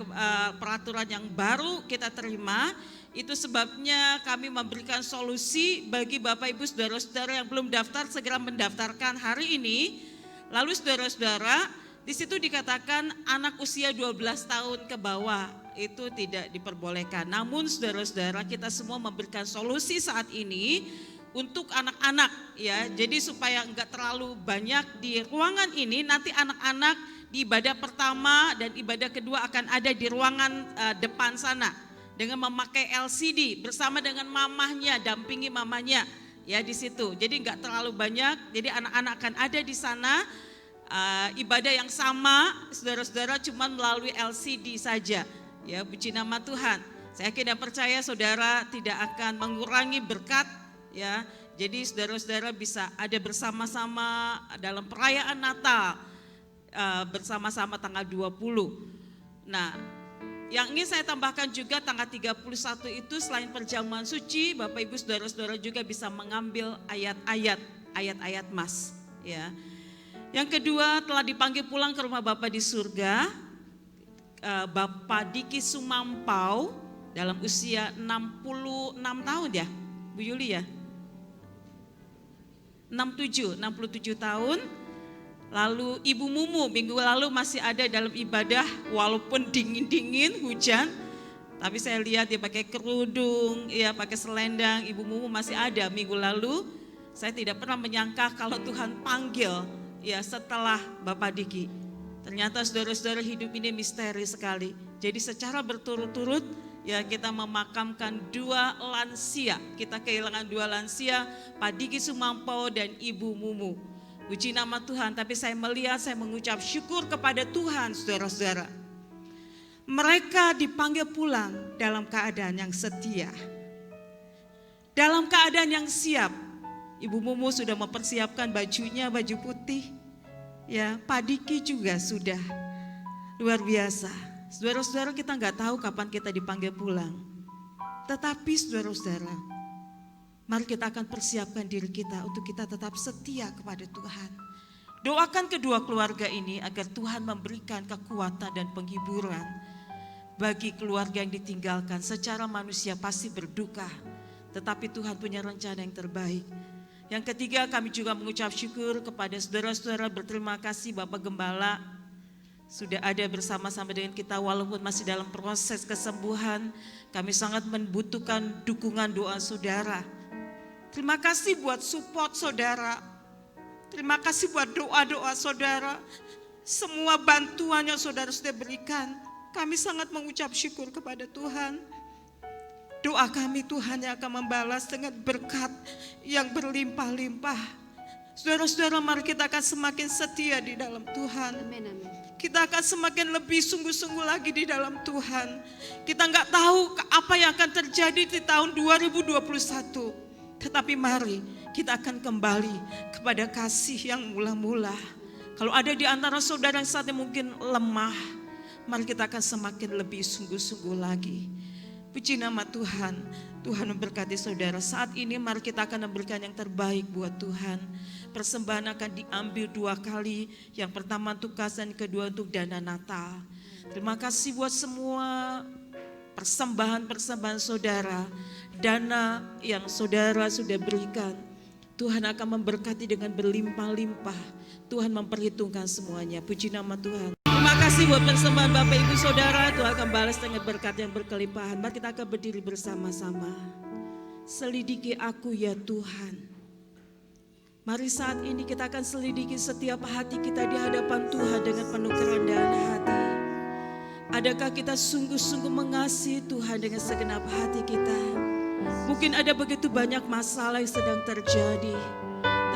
peraturan yang baru kita terima. Itu sebabnya kami memberikan solusi bagi Bapak Ibu saudara-saudara yang belum daftar segera mendaftarkan hari ini. Lalu saudara-saudara, di situ dikatakan anak usia 12 tahun ke bawah itu tidak diperbolehkan. Namun saudara-saudara, kita semua memberikan solusi saat ini untuk anak-anak ya. Jadi supaya enggak terlalu banyak di ruangan ini, nanti anak-anak di ibadah pertama dan ibadah kedua akan ada di ruangan depan sana dengan memakai LCD bersama dengan mamahnya, dampingi mamanya ya di situ. Jadi enggak terlalu banyak. Jadi anak-anak akan ada di sana ibadah yang sama, saudara-saudara, cuman melalui LCD saja. Ya, puji nama Tuhan. Saya yakin dan percaya saudara tidak akan mengurangi berkat. Ya, jadi saudara-saudara bisa ada bersama-sama dalam perayaan Natal bersama-sama tanggal 20. Nah, yang ingin saya tambahkan juga tanggal 31 itu selain perjamuan suci, Bapak Ibu saudara-saudara juga bisa mengambil ayat-ayat mas. Ya. Yang kedua, telah dipanggil pulang ke rumah Bapa di surga, Bapak Diki Sumampau dalam usia 66 tahun ya, Bu Yuli ya. 67 tahun. Lalu Ibu Mumu minggu lalu masih ada dalam ibadah walaupun dingin-dingin hujan. Tapi saya lihat dia pakai kerudung, ya pakai selendang. Ibu Mumu masih ada minggu lalu. Saya tidak pernah menyangka kalau Tuhan panggil ya setelah Bapak Diki. Ternyata saudara-saudara hidup ini misteri sekali. Jadi secara berturut-turut ya kita memakamkan 2 lansia. Kita kehilangan 2 lansia, Pak Diki Sumampo dan Ibu Mumu. Puji nama Tuhan, tapi saya melihat, saya mengucap syukur kepada Tuhan saudara-saudara. Mereka dipanggil pulang dalam keadaan yang setia. Dalam keadaan yang siap. Ibu Mumu sudah mempersiapkan bajunya, baju putih. Ya, Pak Diki juga sudah. Luar biasa. Saudara-saudara, kita nggak tahu kapan kita dipanggil pulang. Tetapi saudara-saudara, mari kita akan persiapkan diri kita untuk kita tetap setia kepada Tuhan. Doakan kedua keluarga ini agar Tuhan memberikan kekuatan dan penghiburan bagi keluarga yang ditinggalkan. Secara manusia pasti berduka, tetapi Tuhan punya rencana yang terbaik. Yang ketiga, kami juga mengucap syukur kepada saudara-saudara, berterima kasih Bapak Gembala sudah ada bersama-sama dengan kita walaupun masih dalam proses kesembuhan. Kami sangat membutuhkan dukungan doa saudara. Terima kasih buat support saudara. Terima kasih buat doa-doa saudara. Semua bantuan yang saudara sudah berikan, kami sangat mengucap syukur kepada Tuhan. Doa kami Tuhan yang akan membalas dengan berkat yang berlimpah-limpah. Saudara-saudara, mari kita akan semakin setia di dalam Tuhan. Amin, amin. Kita akan semakin lebih sungguh-sungguh lagi di dalam Tuhan. Kita nggak tahu apa yang akan terjadi di tahun 2021. Tetapi mari kita akan kembali kepada kasih yang mula-mula. Kalau ada di antara saudara yang saat ini mungkin lemah, mari kita akan semakin lebih sungguh-sungguh lagi. Puji nama Tuhan. Tuhan memberkati saudara. Saat ini mari kita akan memberikan yang terbaik buat Tuhan. Persembahan akan diambil 2 kali. Yang pertama untuk kas dan kedua untuk dana Natal. Terima kasih buat semua persembahan-persembahan saudara. Dana yang saudara sudah berikan. Tuhan akan memberkati dengan berlimpah-limpah. Tuhan memperhitungkan semuanya. Puji nama Tuhan. Terima kasih buat persembahan Bapak Ibu Saudara. Tuhan akan balas dengan berkat yang berkelimpahan. Mari kita akan berdiri bersama-sama. Selidiki aku ya Tuhan. Mari saat ini kita akan selidiki setiap hati kita di hadapan Tuhan dengan penuh kerendahan hati. Adakah kita sungguh-sungguh mengasihi Tuhan dengan segenap hati kita? Mungkin ada begitu banyak masalah yang sedang terjadi.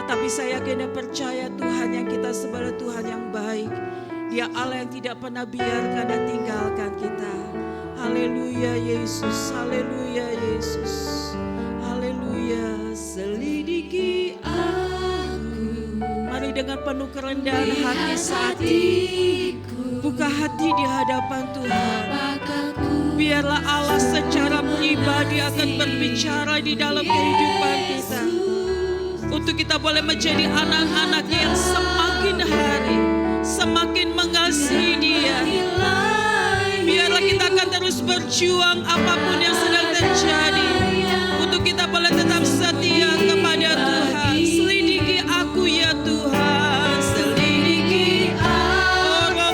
Tetapi saya yakin dan percaya Tuhan yang kita sembah Tuhan yang baik. Dia Allah yang tidak pernah biarkan dan tinggalkan kita. Haleluya Yesus, haleluya Yesus, haleluya. Selidiki aku. Mari dengan penuh kerendahan hati saat ini. Buka hati di hadapan Tuhan. Biarlah Allah secara pribadi akan berbicara di dalam kehidupan kita. Untuk kita boleh menjadi anak-anaknya yang semakin hari semakin mengasihi Dia. Biarlah kita akan terus berjuang apapun yang sedang terjadi. Untuk kita boleh tetap setia kepada Tuhan. Selidiki aku ya Tuhan. Selidiki aku. Roh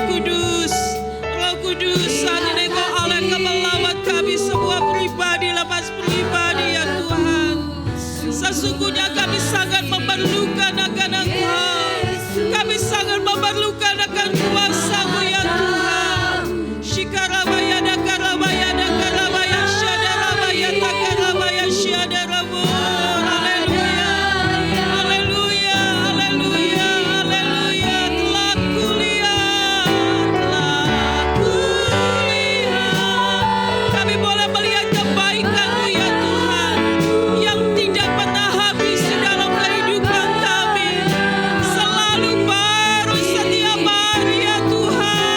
Kudus, saat ini Kau Allah yang melawat kami semua pribadi lepas pribadi ya Tuhan. Sesungguhnya kami sangat memerlukan akan Engkau. Kami sangat memerlukan akan kuasa-Mu ya Tuhan. Shikarabaya dakarabaya dakarabaya syadarabaya takarabaya syadarabu. Haleluya, haleluya, haleluya, haleluya. Telah kulihat. Kami boleh melihat kebaikan-Mu ya Tuhan, yang tidak pernah habis di dalam kehidupan kami. Selalu baru setiap hari ya Tuhan.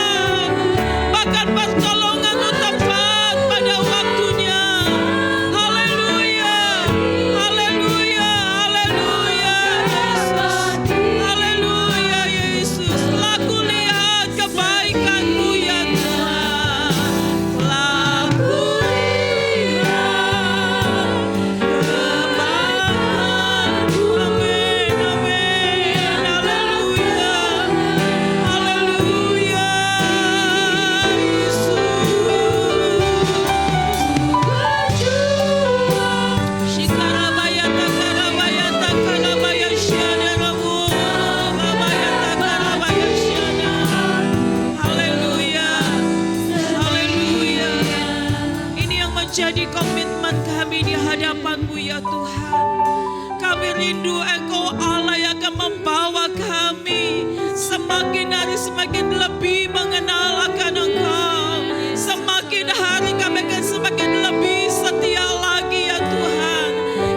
rindu Engkau Allah yang akan membawa kami semakin hari semakin lebih mengenal akan Engkau. Semakin hari kami akan semakin lebih setia lagi ya Tuhan.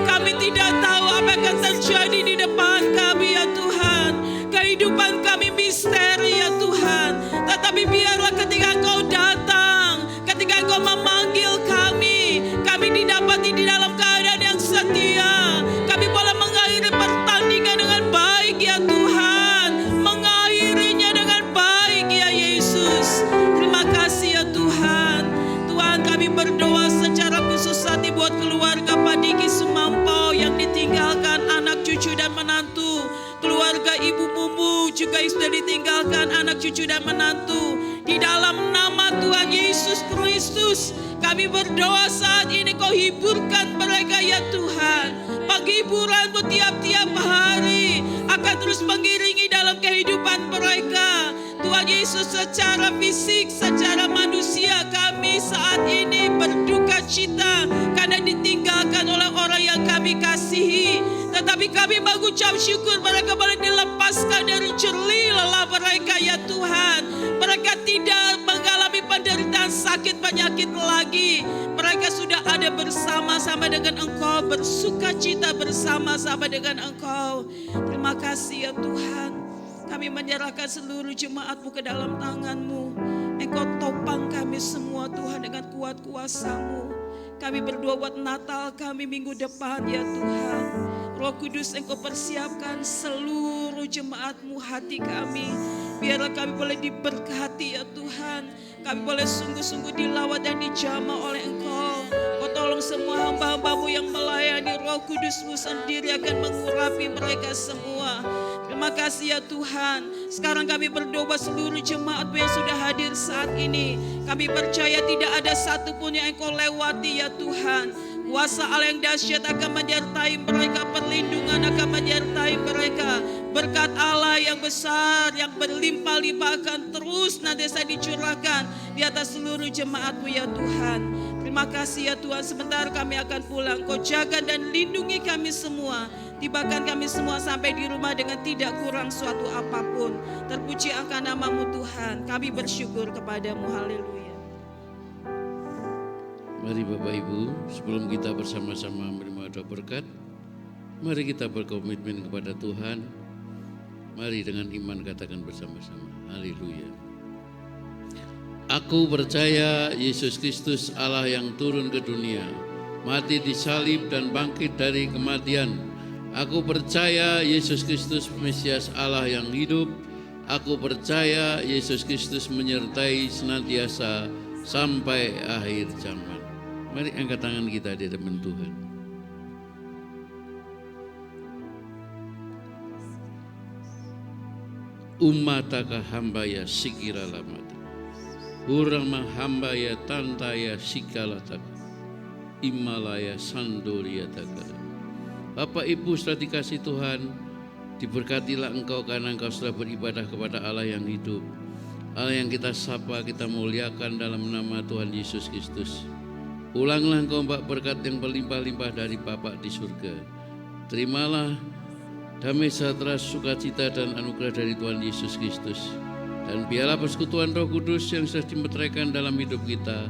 Kami tidak tahu apa yang akan terjadi di depan kami ya Tuhan. Kehidupan kami misteri ya Tuhan. Tetapi biarlah ketika Engkau datang, ketika Engkau memanggil kami didapati di dalam keadaan yang setia. Kami boleh mengakhiri pertandingan dengan baik ya Tuhan. Mengakhirinya dengan baik ya Yesus. Terima kasih ya Tuhan. Tuhan, kami berdoa secara khusus hati buat keluarga Pak Diki Sumampau yang ditinggalkan anak cucu dan menantu. Keluarga Ibu Mumu juga sudah ditinggalkan anak cucu dan menantu. Di dalam nama Tuhan Yesus Kristus, kami berdoa saat ini Kau hiburkan mereka ya Tuhan. Penghiburan-Mu tiap-tiap hari akan terus mengiringi dalam kehidupan mereka. Tuhan Yesus, secara fisik, secara manusia kami saat ini berduka cita karena ditinggalkan oleh orang yang kami kasihi. Tetapi kami mengucap syukur mereka boleh dilepaskan dari jerih lelah mereka ya Tuhan. Mereka tidak mengalami penderitaan sakit penyakit lagi. Mereka sudah ada bersama-sama dengan Engkau, bersuka cita bersama-sama dengan Engkau. Terima kasih ya Tuhan. Kami menyerahkan seluruh jemaat-Mu ke dalam tangan-Mu. Engkau topang kami semua Tuhan dengan kuat kuasa-Mu. Kami berdoa buat Natal kami minggu depan ya Tuhan. Roh Kudus, Engkau persiapkan seluruh jemaat-Mu, hati kami. Biarlah kami boleh diberkati ya Tuhan. Kami boleh sungguh-sungguh dilawat dan dijamah oleh Engkau. Kau tolong semua hamba-hamba-Mu yang melayani. Roh Kudus-Mu sendiri akan mengurapi mereka semua. Terima kasih ya Tuhan. Sekarang kami berdoa seluruh jemaat-Mu yang sudah hadir saat ini. Kami percaya tidak ada satupun yang Engkau lewati ya Tuhan. Kuasa Allah yang dahsyat akan menyertai mereka, perlindungan akan menyertai mereka. Berkat Allah yang besar, yang berlimpah-limpah akan terus nantiasa dicurahkan di atas seluruh jemaat-Mu ya Tuhan. Terima kasih ya Tuhan, sebentar kami akan pulang. Kau jaga dan lindungi kami semua. Tibakan kami semua sampai di rumah dengan tidak kurang suatu apapun. Terpuji angka nama-Mu Tuhan. Kami bersyukur kepada-Mu. Haleluya. Mari Bapak Ibu, sebelum kita bersama-sama menerima doa berkat, mari kita berkomitmen kepada Tuhan. Mari dengan iman katakan bersama-sama, haleluya. Aku percaya Yesus Kristus Allah yang turun ke dunia, mati disalib dan bangkit dari kematian. Aku percaya Yesus Kristus Mesias Allah yang hidup. Aku percaya Yesus Kristus menyertai senantiasa sampai akhir zaman. Mari angkat tangan kita di hadapan Tuhan. Umataka hamba ya sikira lamata. Urang hamba ya tanta ya sikalataka. Imalaya sandoria takara. Bapak Ibu setelah dikasih Tuhan, diberkatilah engkau karena engkau sudah beribadah kepada Allah yang hidup. Allah yang kita sapa, kita muliakan dalam nama Tuhan Yesus Kristus. Ulanglah engkau mbak berkat yang berlimpah-limpah dari Bapa di surga. Terimalah damai sejahtera, sukacita dan anugerah dari Tuhan Yesus Kristus. Dan biarlah persekutuan Roh Kudus yang sudah dimeteraikan dalam hidup kita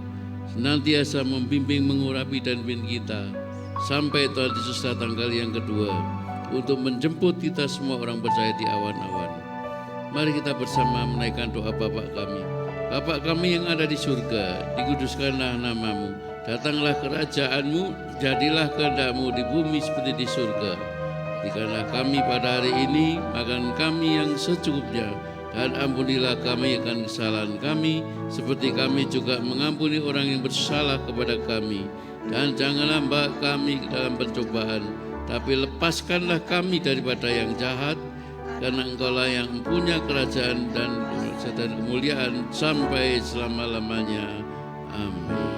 senantiasa membimbing, mengurapi dan memimpin kita sampai Tuhan Yesus datang kali yang kedua untuk menjemput kita semua orang percaya di awan-awan. Mari kita bersama menaikkan doa Bapa kami. Bapa kami yang ada di surga, dikuduskanlah nama-Mu. Datanglah kerajaan-Mu, jadilah kehendak-Mu di bumi seperti di surga. Berikanlah kami pada hari ini makan kami yang secukupnya, dan ampunilah kami akan kesalahan kami, seperti kami juga mengampuni orang yang bersalah kepada kami. Dan janganlah bawa kami ke dalam pencobaan, tapi lepaskanlah kami daripada yang jahat, karena Engkaulah yang mempunyai kerajaan dan kemuliaan sampai selama-lamanya. Amin.